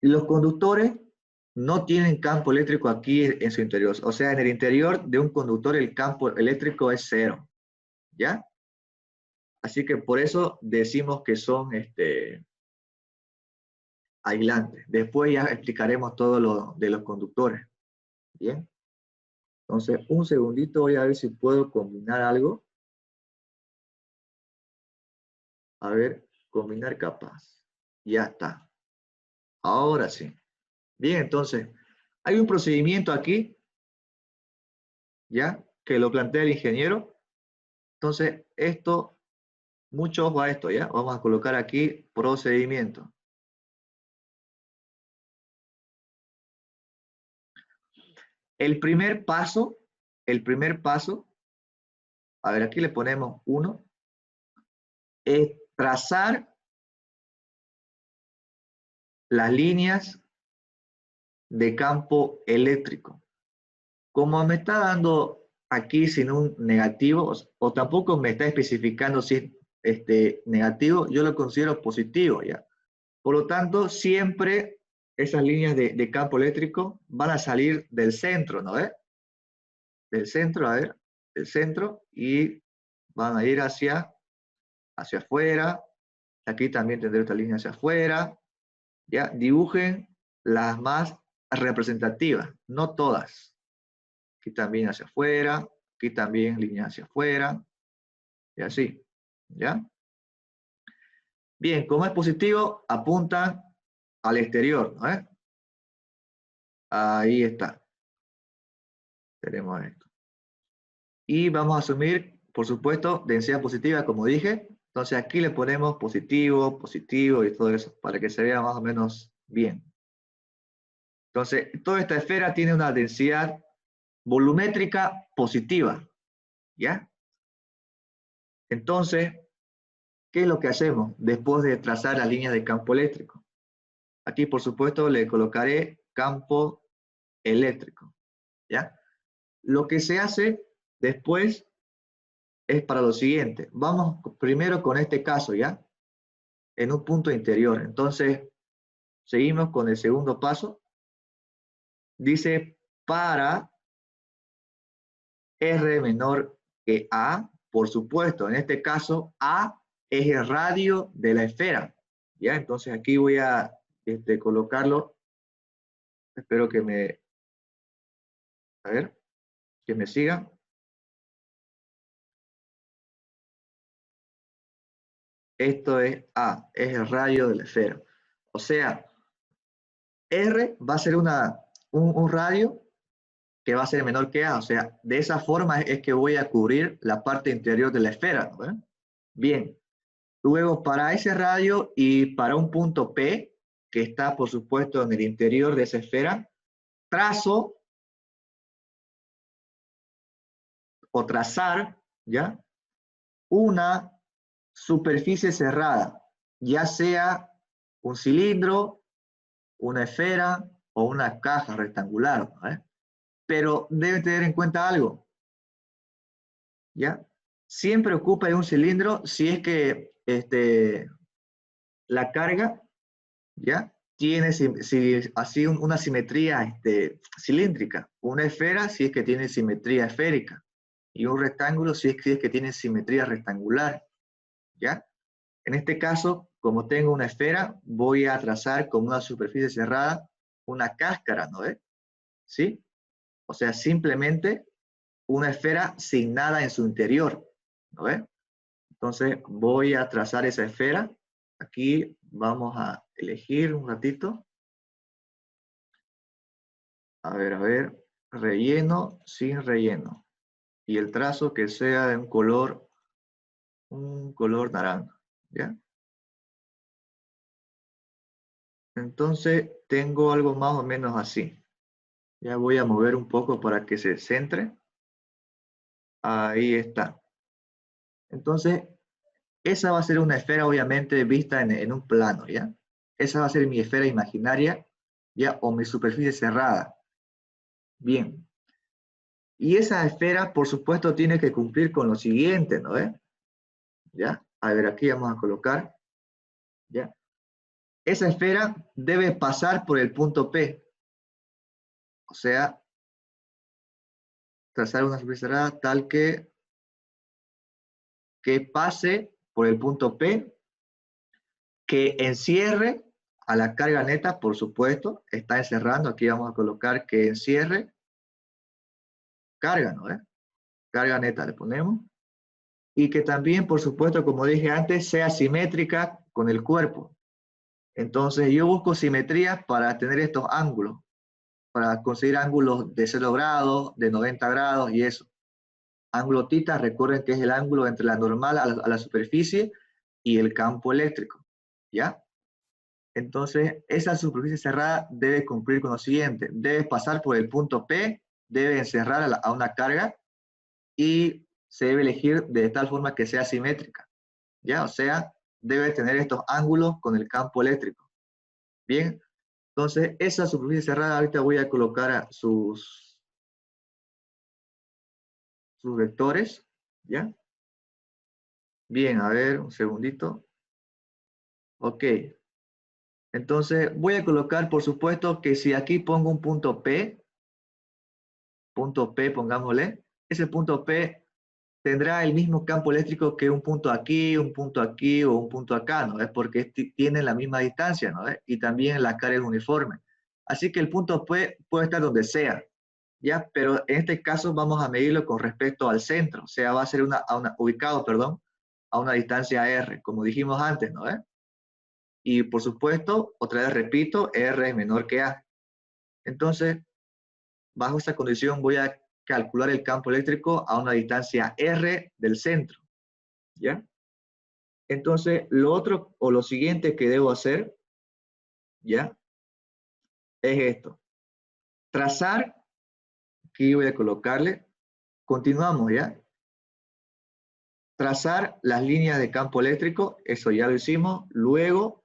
Y los conductores no tienen campo eléctrico aquí en su interior. O sea, en el interior de un conductor el campo eléctrico es cero, ¿ya? Así que por eso decimos que son aislantes. Después ya explicaremos todo lo de los conductores, ¿bien? Entonces, un segundito, voy a ver si puedo combinar algo. A ver, combinar capas. Ya está. Ahora sí. Bien, entonces, hay un procedimiento aquí, ¿ya? Que lo plantea el ingeniero. Entonces, esto, mucho ojo a esto, ¿ya? Vamos a colocar aquí procedimiento. El primer paso, a ver, aquí le ponemos 1, es trazar las líneas de campo eléctrico. Como me está dando aquí sin un negativo, o tampoco me está especificando si es negativo, yo lo considero positivo, ¿ya? Por lo tanto, siempre esas líneas de campo eléctrico van a salir del centro, ¿no ves? Del centro, a ver, del centro, y van a ir hacia afuera. Aquí también tendré otra línea hacia afuera. Ya, dibujen las más representativas, no todas. Aquí también hacia afuera, aquí también línea hacia afuera, y así, ¿ya? Bien, como es positivo, apuntan al exterior, ¿no? Ahí está. Tenemos esto. Y vamos a asumir, por supuesto, densidad positiva, como dije. Entonces aquí le ponemos positivo, positivo y todo eso, para que se vea más o menos bien. Entonces, toda esta esfera tiene una densidad volumétrica positiva, ¿ya? Entonces, ¿qué es lo que hacemos después de trazar la línea de campo eléctrico? Aquí, por supuesto, le colocaré campo eléctrico, ¿ya? Lo que se hace después es para lo siguiente. Vamos primero con este caso, ¿ya? En un punto interior. Entonces, seguimos con el segundo paso. Dice para R menor que A, por supuesto, en este caso A es el radio de la esfera, ¿ya? Entonces aquí voy a colocarlo, espero que que me sigan. Esto es A, es el radio de la esfera. O sea, R va a ser un radio que va a ser menor que A. O sea, de esa forma es que voy a cubrir la parte interior de la esfera, ¿no? Bien. Luego, para ese radio y para un punto P, que está, por supuesto, en el interior de esa esfera, trazo o trazar, ¿ya? Una superficie cerrada, ya sea un cilindro, una esfera o una caja rectangular, ¿eh? Pero debe tener en cuenta algo, ¿ya? Siempre ocupa un cilindro si es que la carga, ¿ya? Tiene así una simetría cilíndrica. Una esfera si es que tiene simetría esférica. Y un rectángulo si es que tiene simetría rectangular, ¿ya? En este caso, como tengo una esfera, voy a trazar con una superficie cerrada una cáscara, ¿no ves? ¿Sí? O sea, simplemente una esfera sin nada en su interior, ¿no ves? Entonces voy a trazar esa esfera. Aquí vamos a elegir un ratito. A ver, relleno sin relleno. Y el trazo que sea de un color naranja, ¿ya? Entonces tengo algo más o menos así. Ya voy a mover un poco para que se centre. Ahí está. Entonces, esa va a ser una esfera obviamente vista en un plano, ¿ya? Esa va a ser mi esfera imaginaria, ¿ya? O mi superficie cerrada. Bien. Y esa esfera, por supuesto, tiene que cumplir con lo siguiente, ¿no? ¿Ya? A ver, aquí vamos a colocar, ¿ya? Esa esfera debe pasar por el punto P. O sea, trazar una superficie cerrada tal que pase por el punto P, que encierre a la carga neta, por supuesto, está encerrando. Aquí vamos a colocar que encierre carga, ¿no? Carga neta le ponemos. Y que también, por supuesto, como dije antes, sea simétrica con el cuerpo. Entonces yo busco simetrías para tener estos ángulos, para conseguir ángulos de 0 grados, de 90 grados y eso. Ángulo θ, recuerden que es el ángulo entre la normal a la superficie y el campo eléctrico, ¿ya? Entonces, esa superficie cerrada debe cumplir con lo siguiente. Debe pasar por el punto P, debe encerrar a una carga y se debe elegir de tal forma que sea simétrica, ¿ya? O sea, debe tener estos ángulos con el campo eléctrico. Bien, entonces esa superficie cerrada, ahorita voy a colocar a sus vectores, ¿ya? Bien, a ver, un segundito. Ok. Entonces voy a colocar, por supuesto, que si aquí pongo un punto P, pongámosle, ese punto P tendrá el mismo campo eléctrico que un punto aquí o un punto acá, ¿no? Es porque tienen la misma distancia, ¿no? Y también la carga es uniforme. Así que el punto P puede estar donde sea, ¿ya? Pero en este caso vamos a medirlo con respecto al centro, o sea, va a ser ubicado, perdón, a una distancia R, como dijimos antes, ¿no? Y por supuesto, otra vez repito, R es menor que A. Entonces, bajo esta condición voy a calcular el campo eléctrico a una distancia R del centro, ¿ya? Entonces, lo otro o lo siguiente que debo hacer, ¿ya? Es esto. Trazar, aquí voy a colocarle, continuamos, ¿ya? Trazar las líneas de campo eléctrico, eso ya lo hicimos. Luego,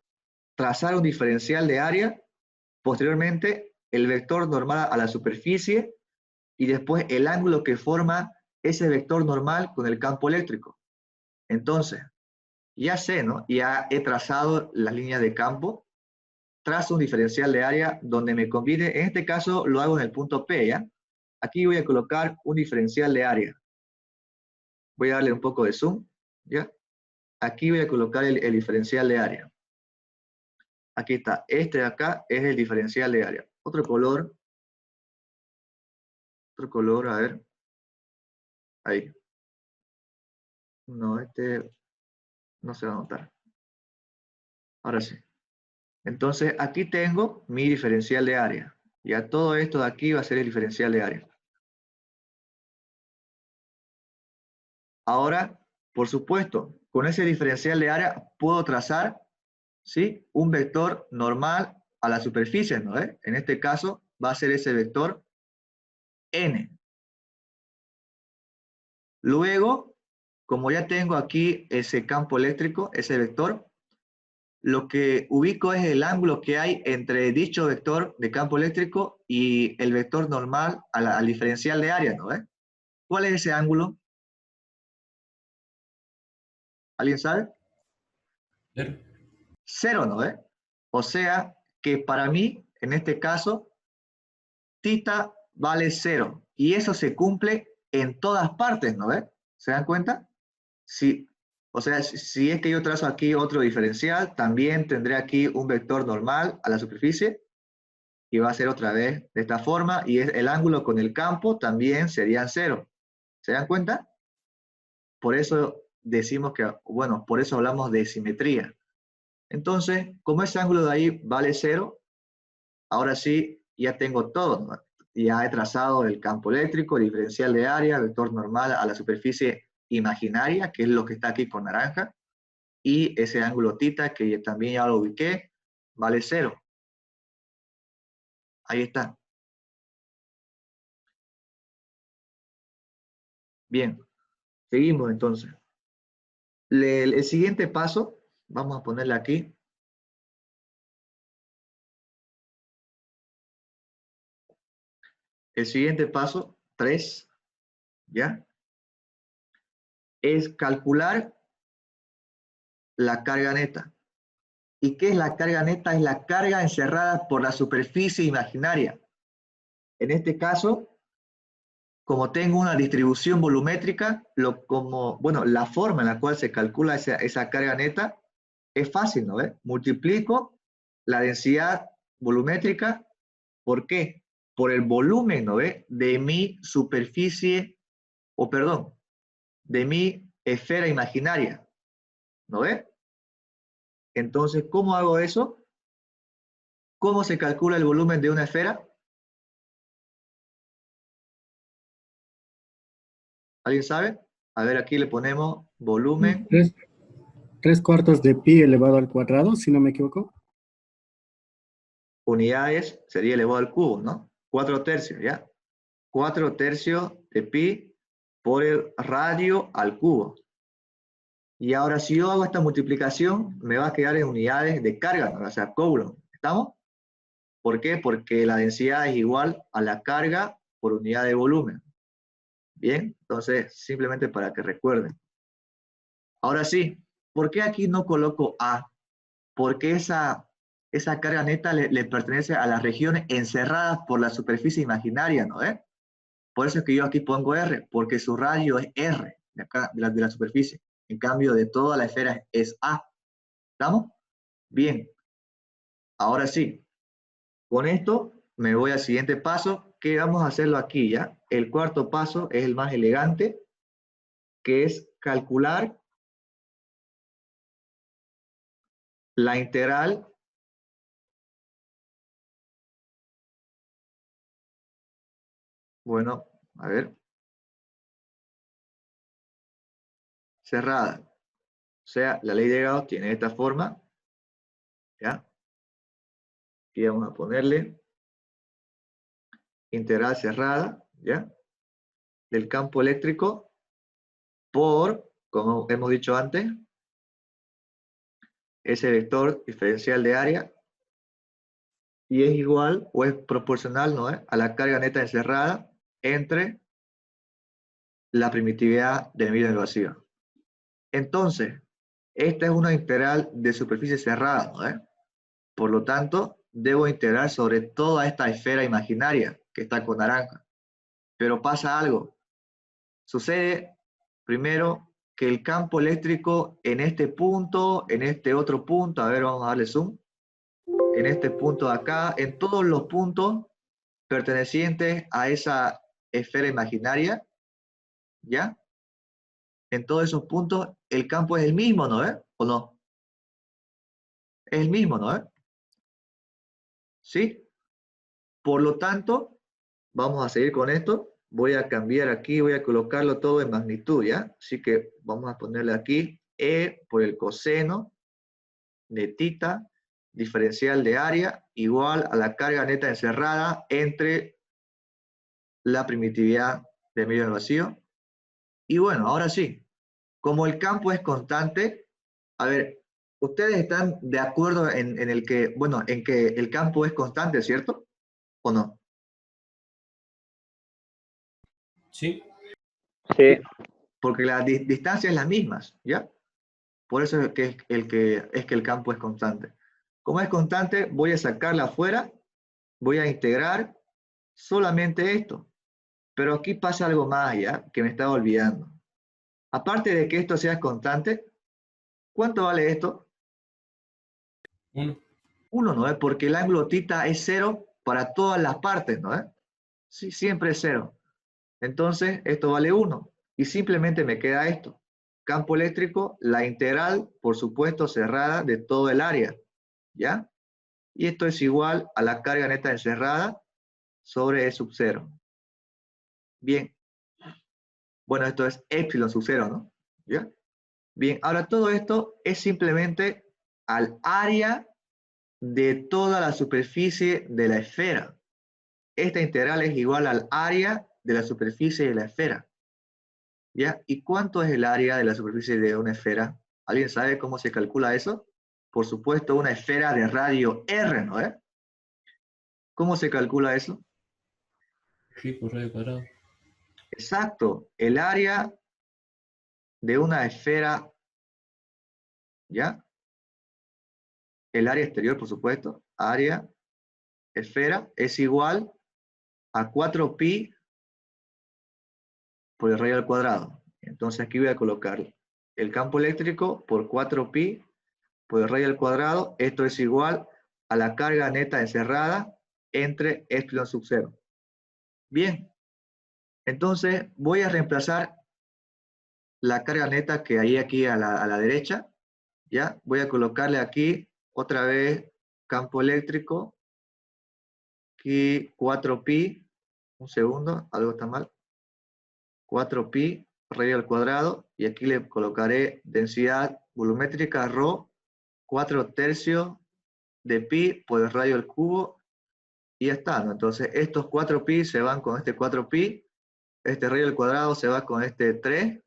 trazar un diferencial de área. Posteriormente, el vector normal a la superficie y después el ángulo que forma ese vector normal con el campo eléctrico. Entonces, ya sé, ¿no? Ya he trazado las líneas de campo, trazo un diferencial de área donde me conviene, en este caso lo hago en el punto P, ¿ya? Aquí voy a colocar un diferencial de área. Voy a darle un poco de zoom, ¿ya? Aquí voy a colocar el diferencial de área. Aquí está, este de acá es el diferencial de área. Otro color, a ver. Ahí. No, este no se va a notar. Ahora sí. Entonces, aquí tengo mi diferencial de área. Ya todo esto de aquí va a ser el diferencial de área. Ahora, por supuesto, con ese diferencial de área puedo trazar, ¿sí?, un vector normal a la superficie, ¿no? En este caso va a ser ese vector n. Luego, como ya tengo aquí ese campo eléctrico, ese vector, lo que ubico es el ángulo que hay entre dicho vector de campo eléctrico y el vector normal al diferencial de área, ¿no? ¿Cuál es ese ángulo? ¿Alguien sabe? Cero, ¿no? O sea que para mí, en este caso, θ vale 0. Y eso se cumple en todas partes, ¿no? ¿Se dan cuenta? Si, o sea, si es que yo trazo aquí otro diferencial, también tendré aquí un vector normal a la superficie y va a ser otra vez de esta forma, y el ángulo con el campo también serían 0. ¿Se dan cuenta? Por eso decimos que, bueno, por eso hablamos de simetría. Entonces, como ese ángulo de ahí vale 0, ahora sí ya tengo todo, ¿no? Ya he trazado el campo eléctrico, el diferencial de área, el vector normal a la superficie imaginaria, que es lo que está aquí con naranja, y ese ángulo θ, que también ya lo ubiqué, vale 0. Ahí está. Bien, seguimos entonces. El siguiente paso, vamos a ponerle aquí. El siguiente paso, 3, ¿ya? Es calcular la carga neta. ¿Y qué es la carga neta? Es la carga encerrada por la superficie imaginaria. En este caso, como tengo una distribución volumétrica, la forma en la cual se calcula esa carga neta es fácil, ¿no? Multiplico la densidad volumétrica, ¿por qué? Por el volumen, ¿no? De mi superficie, de mi esfera imaginaria, ¿no? Entonces, ¿cómo hago eso? ¿Cómo se calcula el volumen de una esfera? ¿Alguien sabe? A ver, aquí le ponemos volumen. 3/4 de pi elevado al cuadrado, si no me equivoco. Unidades sería elevado al cubo, ¿no? 4/3, ¿ya? 4/3 de pi por el radio al cubo. Y ahora si yo hago esta multiplicación, me va a quedar en unidades de carga, ¿no? O sea, Coulomb. ¿Estamos? ¿Por qué? Porque la densidad es igual a la carga por unidad de volumen. Bien, entonces simplemente para que recuerden. Ahora sí, ¿por qué aquí no coloco A? Porque esa carga neta le pertenece a las regiones encerradas por la superficie imaginaria, ¿no? Por eso es que yo aquí pongo R, porque su radio es R, de acá, de la superficie. En cambio, de toda la esfera es A. ¿Estamos? Bien. Ahora sí, con esto me voy al siguiente paso, que vamos a hacerlo aquí, ¿ya? El cuarto paso es el más elegante, que es calcular la integral bueno, a ver, cerrada. O sea, la ley de Gauss tiene esta forma, ¿ya? Y vamos a ponerle integral cerrada, ¿ya? Del campo eléctrico por, como hemos dicho antes, ese vector diferencial de área y es igual o es proporcional, ¿no? A la carga neta encerrada entre la primitividad del medio del vacío. Entonces, esta es una integral de superficie cerrada, ¿no? Por lo tanto, debo integrar sobre toda esta esfera imaginaria que está con naranja. Pero pasa algo. Sucede, primero, que el campo eléctrico en este punto, en este otro punto, a ver, vamos a darle zoom, en este punto de acá, en todos los puntos pertenecientes a esa esfera imaginaria, ¿ya? En todos esos puntos, el campo es el mismo, ¿no? ¿O no? Es el mismo, ¿no? ¿Sí? Por lo tanto, vamos a seguir con esto. Voy a cambiar aquí, voy a colocarlo todo en magnitud, ¿ya? Así que vamos a ponerle aquí E por el coseno de tita diferencial de área igual a la carga neta encerrada entre la primitividad del medio del vacío. Y bueno, ahora sí, como el campo es constante, a ver, ustedes están de acuerdo en el que, bueno, en que el campo es constante, ¿cierto? ¿O no? Sí. Sí, Porque las distancias son las mismas, ¿ya? Por eso es que el campo es constante. Como es constante, voy a sacarla afuera, voy a integrar solamente esto. Pero aquí pasa algo más, ¿ya? Que me estaba olvidando. Aparte de que esto sea constante, ¿cuánto vale esto? 1. 1, ¿no? Porque el ángulo θ es 0 para todas las partes, ¿no? Sí, siempre es 0. Entonces, esto vale 1. Y simplemente me queda esto. Campo eléctrico, la integral, por supuesto, cerrada de todo el área, ¿ya? Y esto es igual a la carga neta encerrada sobre E sub 0. Bien. Bueno, esto es epsilon sub 0, ¿no? ¿Ya? Bien, ahora todo esto es simplemente al área de toda la superficie de la esfera. Esta integral es igual al área de la superficie de la esfera. ¿Ya? ¿Y cuánto es el área de la superficie de una esfera? ¿Alguien sabe cómo se calcula eso? Por supuesto, una esfera de radio R, ¿no? ¿Cómo se calcula eso? Sí, por radio cuadrado. Exacto, el área de una esfera, ¿ya? El área exterior, por supuesto, área, esfera, es igual a 4pi por el radio al cuadrado. Entonces aquí voy a colocar el campo eléctrico por 4pi por el radio al cuadrado. Esto es igual a la carga neta encerrada entre epsilon sub 0. Bien, entonces voy a reemplazar la carga neta que hay aquí a la derecha. ¿Ya? Voy a colocarle aquí otra vez campo eléctrico aquí 4pi, un segundo, algo está mal. 4pi radio al cuadrado, y aquí le colocaré densidad volumétrica ρ, 4/3 de pi por el radio al cubo, y ya está, ¿no? Entonces estos 4pi se van con este 4pi, este radio al cuadrado se va con este 3,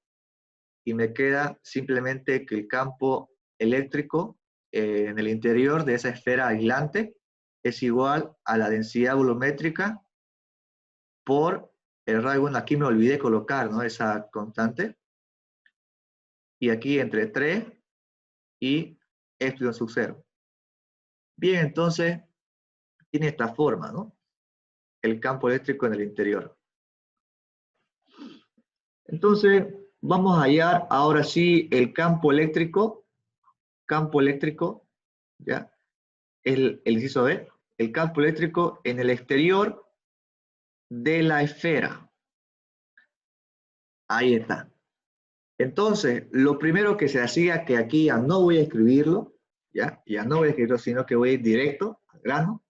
y me queda simplemente que el campo eléctrico en el interior de esa esfera aislante es igual a la densidad volumétrica por el radio. Bueno, aquí me olvidé colocar, ¿no?, esa constante. Y aquí entre 3 y epsilon sub 0. Bien, entonces tiene esta forma, ¿no?, el campo eléctrico en el interior. Entonces vamos a hallar ahora sí el campo eléctrico, ¿ya? El inciso B, el campo eléctrico en el exterior de la esfera. Ahí está. Entonces, lo primero que se hacía, que aquí ya no voy a escribirlo, ya no voy a escribirlo, sino que voy a ir directo al grano,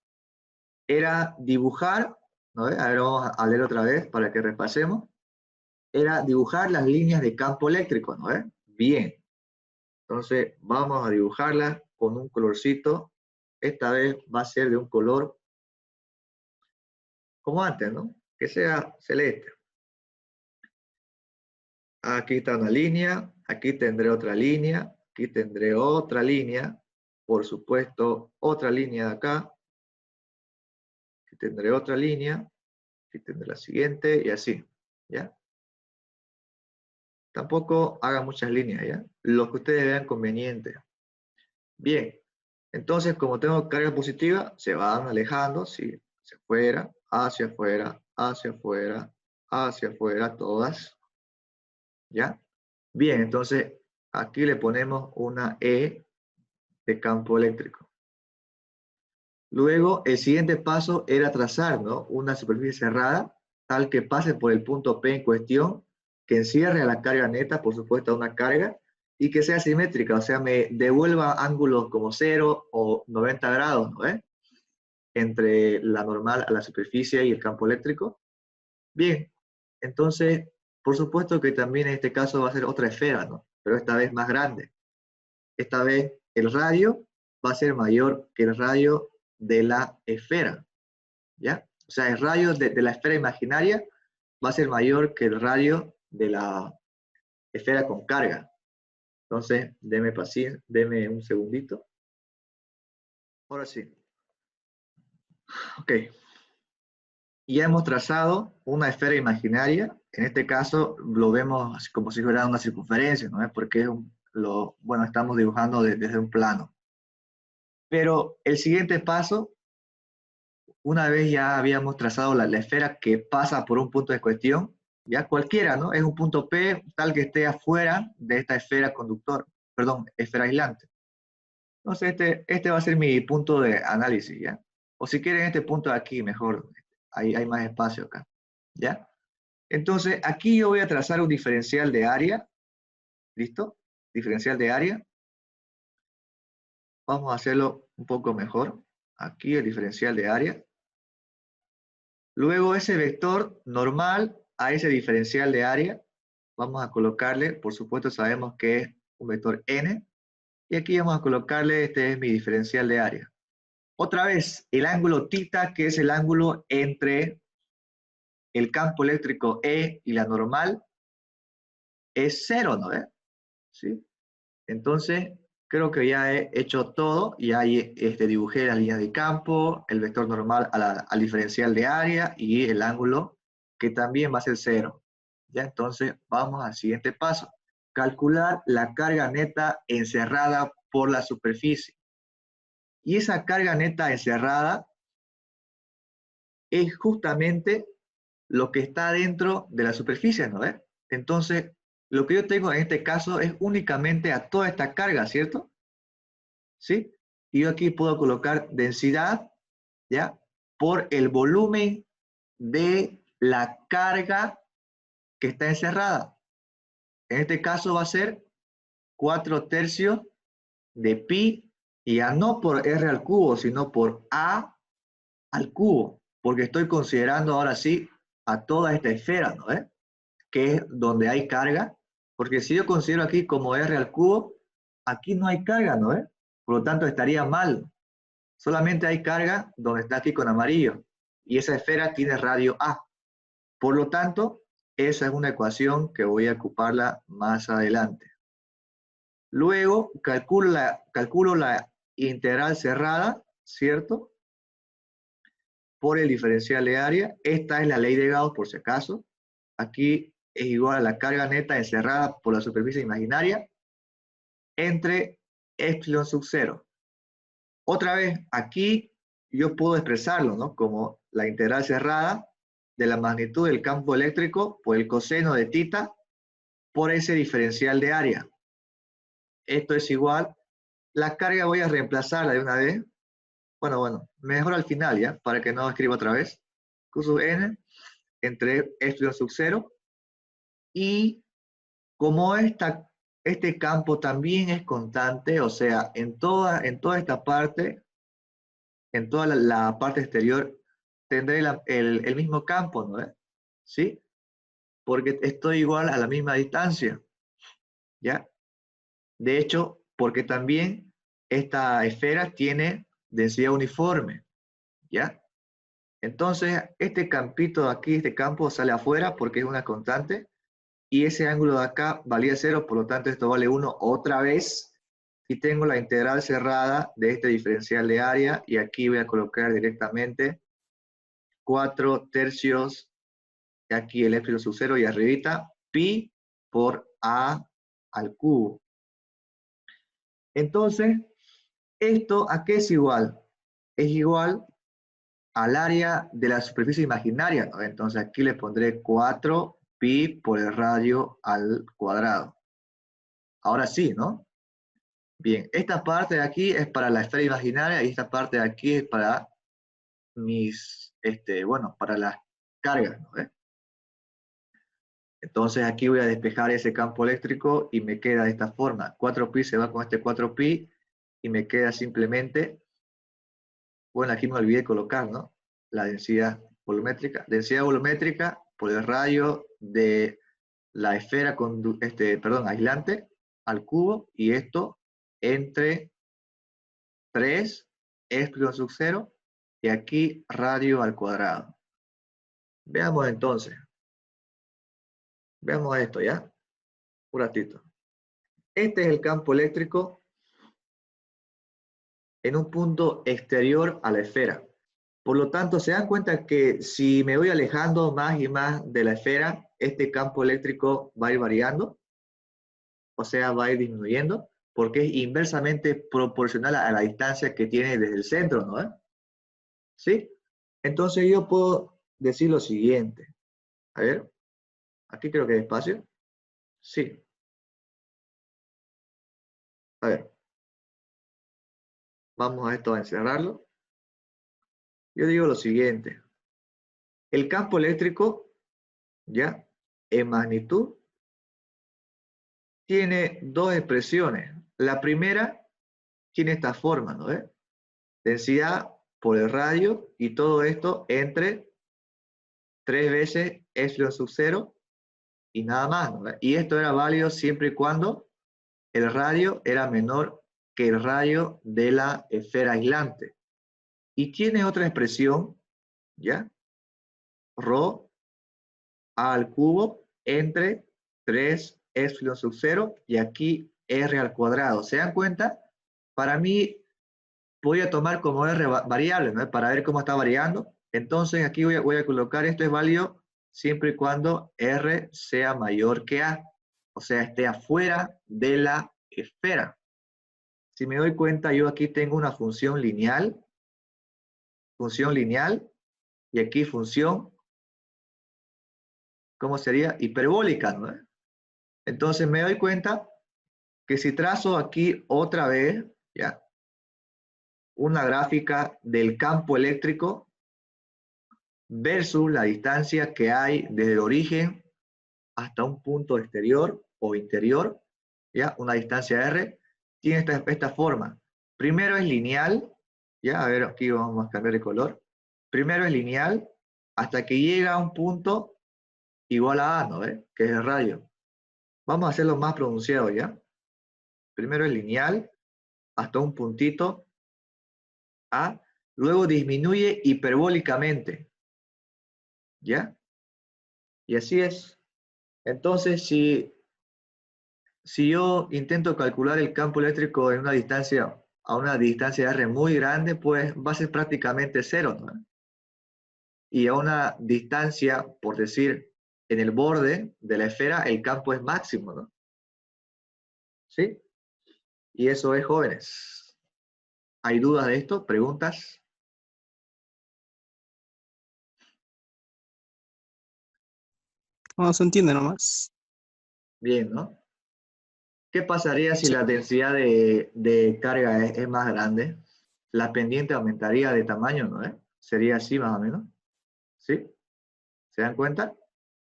era dibujar, ¿no? A ver, vamos a leer otra vez para que repasemos. Era dibujar las líneas de campo eléctrico, ¿no? Bien. Entonces, vamos a dibujarlas con un colorcito. Esta vez va a ser de un color como antes, ¿no?, que sea celeste. Aquí está una línea, aquí tendré otra línea, aquí tendré otra línea, por supuesto, otra línea de acá, aquí tendré otra línea, aquí tendré la siguiente, y así, ¿ya? Tampoco hagan muchas líneas, ¿ya? Lo que ustedes vean conveniente. Bien, entonces, como tengo carga positiva, se van alejando, ¿sí?, hacia afuera, hacia afuera, hacia afuera, hacia afuera, todas, ¿ya? Bien, entonces aquí le ponemos una E de campo eléctrico. Luego, el siguiente paso era trazar, ¿no?, una superficie cerrada, tal que pase por el punto P en cuestión, que encierre a la carga neta, por supuesto, a una carga, y que sea simétrica, o sea, me devuelva ángulos como 0 o 90 grados, ¿no?, entre la normal a la superficie y el campo eléctrico. Bien, entonces, por supuesto que también en este caso va a ser otra esfera, ¿no?, pero esta vez más grande. Esta vez el radio va a ser mayor que el radio de la esfera, ¿ya? O sea, el radio de la esfera imaginaria va a ser mayor que el radio de la esfera con carga. Entonces, deme paciencia, deme un segundito. Ahora sí. Ok. Ya hemos trazado una esfera imaginaria. En este caso lo vemos como si fuera una circunferencia, ¿no? Porque bueno, estamos dibujando desde un plano. Pero el siguiente paso, una vez ya habíamos trazado la esfera que pasa por un punto de cuestión, ya cualquiera, ¿no? Es un punto P tal que esté afuera de esta esfera conductor, perdón, esfera aislante. Entonces este va a ser mi punto de análisis, ¿ya? O si quieren este punto de aquí, mejor, hay más espacio acá, ¿ya? Entonces aquí yo voy a trazar un diferencial de área, ¿listo? Diferencial de área. Vamos a hacerlo un poco mejor. Aquí el diferencial de área. Luego ese vector normal a ese diferencial de área, vamos a colocarle, por supuesto sabemos que es un vector n, y aquí vamos a colocarle, este es mi diferencial de área. Otra vez, el ángulo θ, que es el ángulo entre el campo eléctrico E y la normal, es 0, ¿no? ¿Sí? Entonces, creo que ya he hecho todo, y ahí dibujé la línea de campo, el vector normal al diferencial de área y el ángulo que también va a ser 0. ¿Ya? Entonces vamos al siguiente paso. Calcular la carga neta encerrada por la superficie. Y esa carga neta encerrada es justamente lo que está dentro de la superficie, ¿no? Entonces, lo que yo tengo en este caso es únicamente a toda esta carga, ¿cierto? ¿Sí? Y yo aquí puedo colocar densidad, ¿ya?, por el volumen de la carga que está encerrada. En este caso va a ser 4/3 de pi, y ya no por r al cubo, sino por a al cubo. porque estoy considerando ahora sí a toda esta esfera, ¿no? Que es donde hay carga, porque si yo considero aquí como R al cubo, aquí no hay carga, ¿no? Por lo tanto estaría mal. Solamente hay carga donde está aquí con amarillo, y esa esfera tiene radio A. Por lo tanto, esa es una ecuación que voy a ocuparla más adelante. Luego calculo la integral cerrada, ¿cierto? Por el diferencial de área. Esta es la ley de Gauss, por si acaso. Aquí es igual a la carga neta encerrada por la superficie imaginaria entre epsilon sub 0. Otra vez, aquí yo puedo expresarlo, ¿no? Como la integral cerrada de la magnitud del campo eléctrico por el coseno de θ por ese diferencial de área. Esto es igual. La carga voy a reemplazarla de una vez. Bueno, mejor al final, ¿ya? Para que no escriba otra vez. Q sub n entre epsilon sub 0. Y como este campo también es constante, o sea, en toda esta parte, en toda la parte exterior, tendré el mismo campo, ¿no? ¿Sí? Porque estoy igual a la misma distancia, ¿ya? De hecho, porque también esta esfera tiene densidad uniforme, ¿ya? Entonces, este campito de aquí, este campo sale afuera porque es una constante, y ese ángulo de acá valía 0, por lo tanto esto vale 1 otra vez, y tengo la integral cerrada de este diferencial de área, y aquí voy a colocar directamente 4 tercios, aquí el epsilon sub 0 y arribita, pi por a al cubo. Entonces, ¿esto a qué es igual? Es igual al área de la superficie imaginaria, ¿no? Entonces aquí le pondré 4 pi por el radio al cuadrado. Ahora sí, ¿no? Bien, esta parte de aquí es para la esfera imaginaria y esta parte de aquí es para para las cargas, ¿no? Entonces aquí voy a despejar ese campo eléctrico y me queda de esta forma. 4pi se va con este 4pi y me queda simplemente, bueno, aquí me olvidé colocar, ¿no? La densidad volumétrica. Densidad volumétrica por el radio de la esfera aislante al cubo, y esto entre 3 epsilon sub 0 y aquí radio al cuadrado. Veamos entonces. Veamos esto ya. Un ratito. Este es el campo eléctrico en un punto exterior a la esfera. Por lo tanto, se dan cuenta que si me voy alejando más y más de la esfera, este campo eléctrico va a ir variando, o sea, va a ir disminuyendo, porque es inversamente proporcional a la distancia que tiene desde el centro, ¿no? ¿Sí? Entonces yo puedo decir lo siguiente. A ver, aquí creo que hay espacio. Sí. A ver. Vamos a esto a encerrarlo. Yo digo lo siguiente. El campo eléctrico, ya, en magnitud, tiene dos expresiones. La primera tiene esta forma, ¿no? Densidad por el radio y todo esto entre 3 veces epsilon sub 0 y nada más, ¿no? Y esto era válido siempre y cuando el radio era menor que el radio de la esfera aislante. Y tiene otra expresión, ¿ya? Rho a al cubo entre 3 epsilon sub 0 y aquí r al cuadrado. ¿Se dan cuenta? Para mí, voy a tomar como r variable, ¿no? Para ver cómo está variando. Entonces aquí voy a colocar esto es válido siempre y cuando r sea mayor que a. O sea, esté afuera de la esfera. Si me doy cuenta, yo aquí tengo una función lineal, y aquí función, ¿cómo sería? Hiperbólica, ¿no? Entonces me doy cuenta que si trazo aquí otra vez, ya, una gráfica del campo eléctrico versus la distancia que hay desde el origen hasta un punto exterior o interior, ya, una distancia r, tiene esta forma. Primero es lineal, ya, a ver, aquí vamos a cambiar de color. primero es lineal hasta que llega a un punto igual a A, ¿no ve? Que es el radio. Vamos a hacerlo más pronunciado, ¿ya? Primero es lineal hasta un puntito A, luego disminuye hiperbólicamente, ¿ya? Y así es. Entonces, si yo intento calcular el campo eléctrico en una distancia, a una distancia R muy grande, pues va a ser prácticamente cero, ¿no? Y a una distancia, por decir, en el borde de la esfera, el campo es máximo, ¿no? ¿Sí? Y eso es, jóvenes. ¿Hay dudas de esto? ¿Preguntas? No, se entiende nomás. Bien, ¿no? ¿Qué pasaría si Sí. la densidad de carga es más grande? La pendiente aumentaría de tamaño, ¿no? Sería así más o menos. ¿Sí? ¿Se dan cuenta?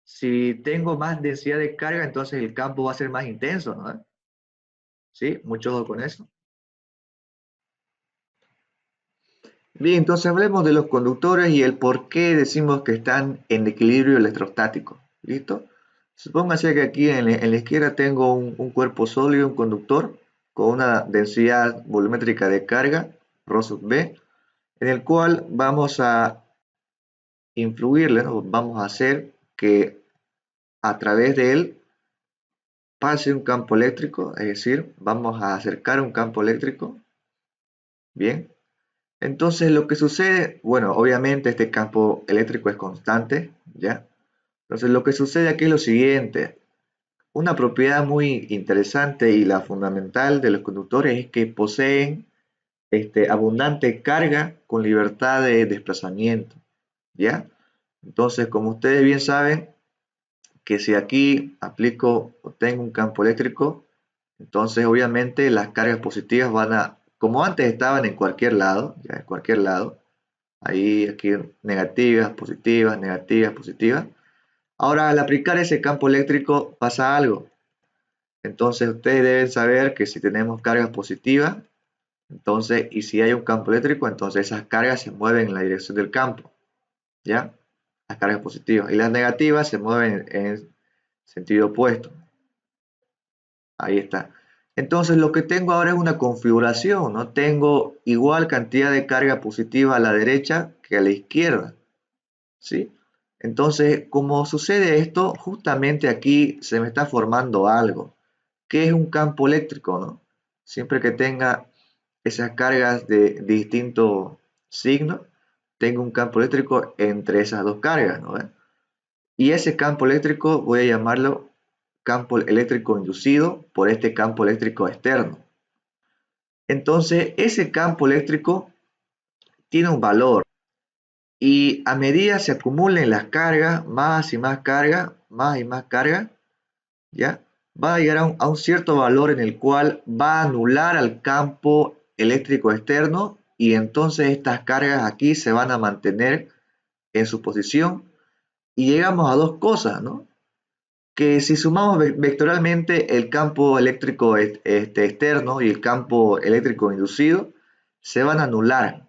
Si tengo más densidad de carga, entonces el campo va a ser más intenso, ¿no? ¿Sí? Mucho ojo con eso. Bien, entonces hablemos de los conductores y el por qué decimos que están en equilibrio electrostático. ¿Listo? Supóngase que aquí en la izquierda tengo un cuerpo sólido, un conductor, con una densidad volumétrica de carga, ρ sub B, en el cual vamos a influirle, ¿no? Vamos a hacer que a través de él pase un campo eléctrico, es decir, vamos a acercar un campo eléctrico. Bien, entonces lo que sucede, bueno, obviamente este campo eléctrico es constante, ¿ya? Entonces lo que sucede aquí es lo siguiente. Una propiedad muy interesante y la fundamental de los conductores es que poseen abundante carga con libertad de desplazamiento, ¿ya? Entonces, como ustedes bien saben, que si aquí aplico o tengo un campo eléctrico, entonces obviamente las cargas positivas van a, como antes estaban en cualquier lado, ya en cualquier lado, ahí aquí negativas, positivas, positivas. Ahora al aplicar ese campo eléctrico pasa algo. Entonces ustedes deben saber que si tenemos cargas positivas, entonces, y si hay un campo eléctrico, entonces esas cargas se mueven en la dirección del campo, ¿ya? Las cargas positivas. Y las negativas se mueven en sentido opuesto. Ahí está. Entonces lo que tengo ahora es una configuración, ¿no? Tengo igual cantidad de carga positiva a la derecha que a la izquierda, ¿sí? Entonces, como sucede esto, justamente aquí se me está formando algo, que es un campo eléctrico, ¿no? Siempre que tenga esas cargas de distinto signo, tengo un campo eléctrico entre esas dos cargas, ¿no? Y ese campo eléctrico voy a llamarlo campo eléctrico inducido por este campo eléctrico externo. Entonces, ese campo eléctrico tiene un valor y a medida se acumulen las cargas, más y más carga, más y más carga, ¿ya? Va a llegar a un cierto valor en el cual va a anular al campo eléctrico externo y entonces estas cargas aquí se van a mantener en su posición y llegamos a dos cosas, ¿no? Que si sumamos vectorialmente el campo eléctrico externo y el campo eléctrico inducido, se van a anular.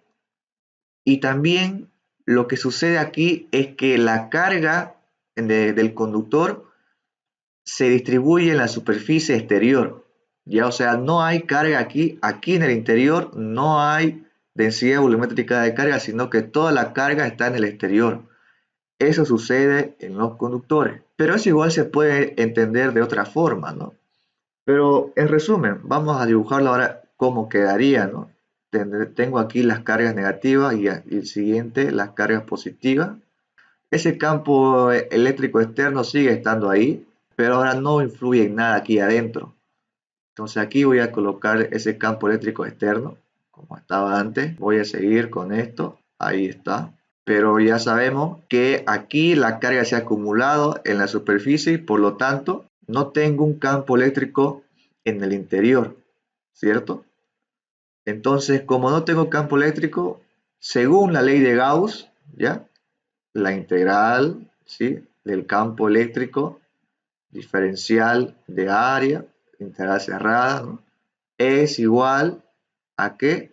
Y también lo que sucede aquí es que la carga del conductor se distribuye en la superficie exterior. Ya, o sea, no hay carga aquí en el interior no hay densidad volumétrica de carga, sino que toda la carga está en el exterior. Eso sucede en los conductores, pero eso igual se puede entender de otra forma, ¿no? Pero en resumen, vamos a dibujarlo ahora cómo quedaría, ¿no? Tengo aquí las cargas negativas y el siguiente las cargas positivas. Ese campo eléctrico externo sigue estando ahí, pero ahora no influye en nada aquí adentro. Entonces aquí voy a colocar ese campo eléctrico externo, como estaba antes. Voy a seguir con esto, ahí está. Pero ya sabemos que aquí la carga se ha acumulado en la superficie y por lo tanto no tengo un campo eléctrico en el interior, ¿cierto? Entonces, como no tengo campo eléctrico, según la ley de Gauss, ¿ya? La integral, ¿sí? Del campo eléctrico diferencial de área, integral cerrada, ¿no? Es igual a ¿qué?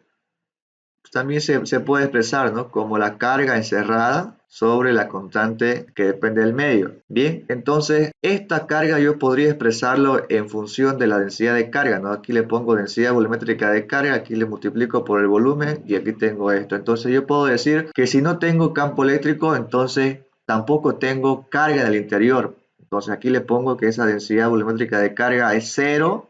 también se puede expresar, ¿no?, como la carga encerrada sobre la constante que depende del medio. Bien, entonces esta carga yo podría expresarlo en función de la densidad de carga, ¿no? Aquí le pongo densidad volumétrica de carga, aquí le multiplico por el volumen y aquí tengo esto. Entonces yo puedo decir que si no tengo campo eléctrico, entonces tampoco tengo carga en el interior. Entonces aquí le pongo que esa densidad volumétrica de carga es 0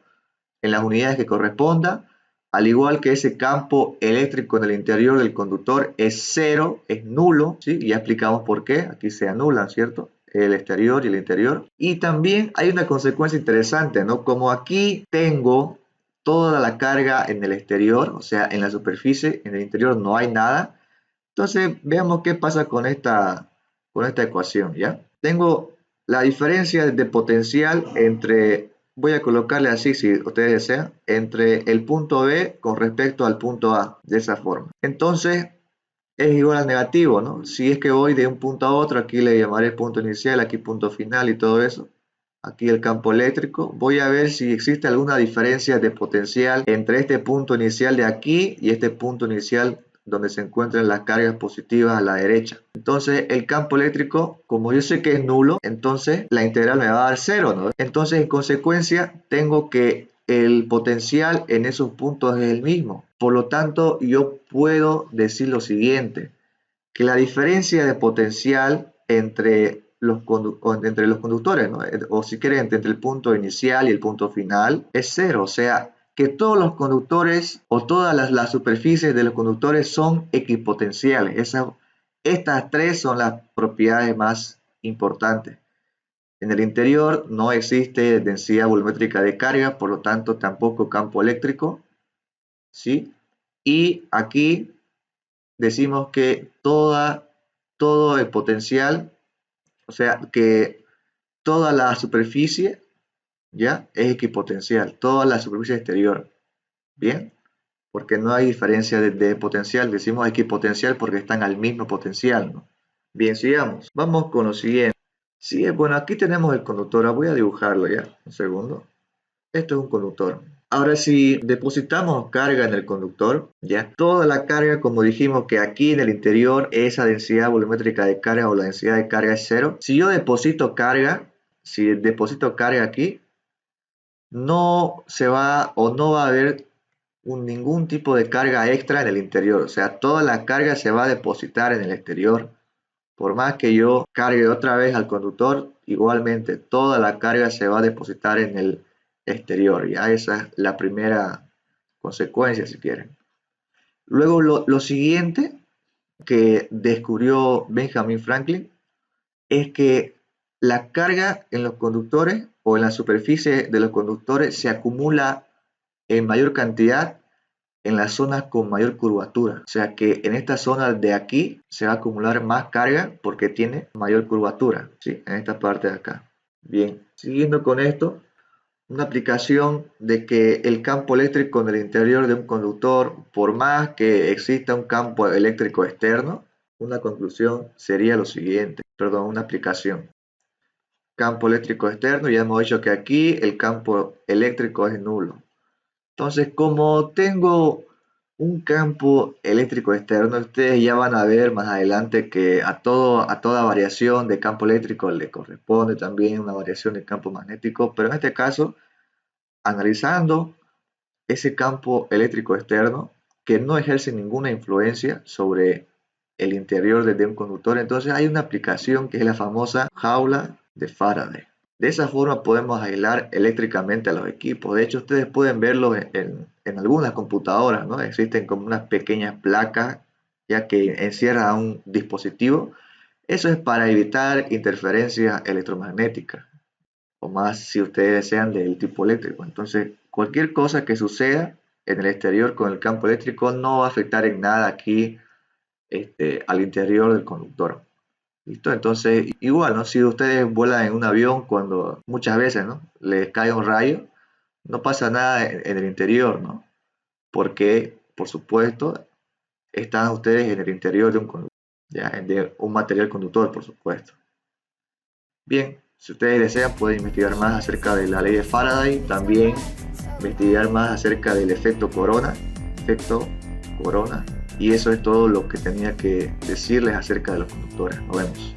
en las unidades que corresponda, al igual que ese campo eléctrico en el interior del conductor es 0, es nulo, ¿sí? Ya explicamos por qué, aquí se anulan, ¿cierto?, el exterior y el interior. Y también hay una consecuencia interesante, ¿no? Como aquí tengo toda la carga en el exterior, o sea, en la superficie, en el interior no hay nada. Entonces, veamos qué pasa con esta ecuación, ¿ya? Tengo la diferencia de potencial entre, voy a colocarle así si ustedes desean, entre el punto B con respecto al punto A, de esa forma. Entonces, es igual al negativo, ¿no? Si es que voy de un punto a otro, aquí le llamaré punto inicial, aquí punto final y todo eso. Aquí el campo eléctrico. Voy a ver si existe alguna diferencia de potencial entre este punto inicial de aquí y este punto inicial donde se encuentran las cargas positivas a la derecha. Entonces el campo eléctrico, como yo sé que es nulo, entonces la integral me va a dar 0, ¿no? Entonces en consecuencia tengo que el potencial en esos puntos es el mismo. Por lo tanto, yo puedo decir lo siguiente, que la diferencia de potencial entre los conductores, ¿no?, o si quieren entre el punto inicial y el punto final, es 0. O sea, que todos los conductores o todas las superficies de los conductores son equipotenciales. Estas tres son las propiedades más importantes. En el interior no existe densidad volumétrica de carga, por lo tanto tampoco campo eléctrico, ¿sí? Y aquí decimos que todo el potencial, o sea, que toda la superficie, ¿ya?, es equipotencial, toda la superficie exterior, ¿bien? Porque no hay diferencia de potencial, decimos equipotencial porque están al mismo potencial, ¿no? Bien, sigamos. Vamos con lo siguiente. Sí, bueno, aquí tenemos el conductor. Voy a dibujarlo ya, un segundo. Esto es un conductor. Ahora, si depositamos carga en el conductor, ya toda la carga, como dijimos que aquí en el interior esa densidad volumétrica de carga o la densidad de carga es 0. Si yo deposito carga, aquí, no se va o no va a haber ningún tipo de carga extra en el interior. O sea, toda la carga se va a depositar en el exterior. Por más que yo cargue otra vez al conductor, igualmente toda la carga se va a depositar en el exterior. Ya esa es la primera consecuencia, si quieren. Luego lo siguiente que descubrió Benjamin Franklin es que la carga en los conductores o en la superficie de los conductores se acumula en mayor cantidad en las zonas con mayor curvatura. O sea que en esta zona de aquí se va a acumular más carga porque tiene mayor curvatura, ¿sí?, en esta parte de acá. Bien, siguiendo con esto, una aplicación de que el campo eléctrico en el interior de un conductor, por más que exista un campo eléctrico externo, una conclusión sería lo siguiente, una aplicación. Campo eléctrico externo, ya hemos dicho que aquí el campo eléctrico es nulo. Entonces, como tengo un campo eléctrico externo, ustedes ya van a ver más adelante que a toda variación de campo eléctrico le corresponde también una variación de campo magnético, pero en este caso, analizando ese campo eléctrico externo que no ejerce ninguna influencia sobre el interior de un conductor, entonces hay una aplicación que es la famosa jaula de Faraday. De esa forma podemos aislar eléctricamente a los equipos. De hecho, ustedes pueden verlo en algunas computadoras, ¿no? Existen como unas pequeñas placas ya que encierran un dispositivo. Eso es para evitar interferencias electromagnéticas, o más si ustedes desean del tipo eléctrico. Entonces, cualquier cosa que suceda en el exterior con el campo eléctrico no va a afectar en nada aquí al interior del conductor. ¿Listo? Entonces, igual, ¿no? Si ustedes vuelan en un avión cuando muchas veces, ¿no?, les cae un rayo, no pasa nada en el interior, ¿no? Porque, por supuesto, están ustedes en el interior de un conductor, ¿ya?, de un material conductor, por supuesto. Bien, si ustedes desean pueden investigar más acerca de la ley de Faraday, también investigar más acerca del efecto corona, Y eso es todo lo que tenía que decirles acerca de los conductores. Nos vemos.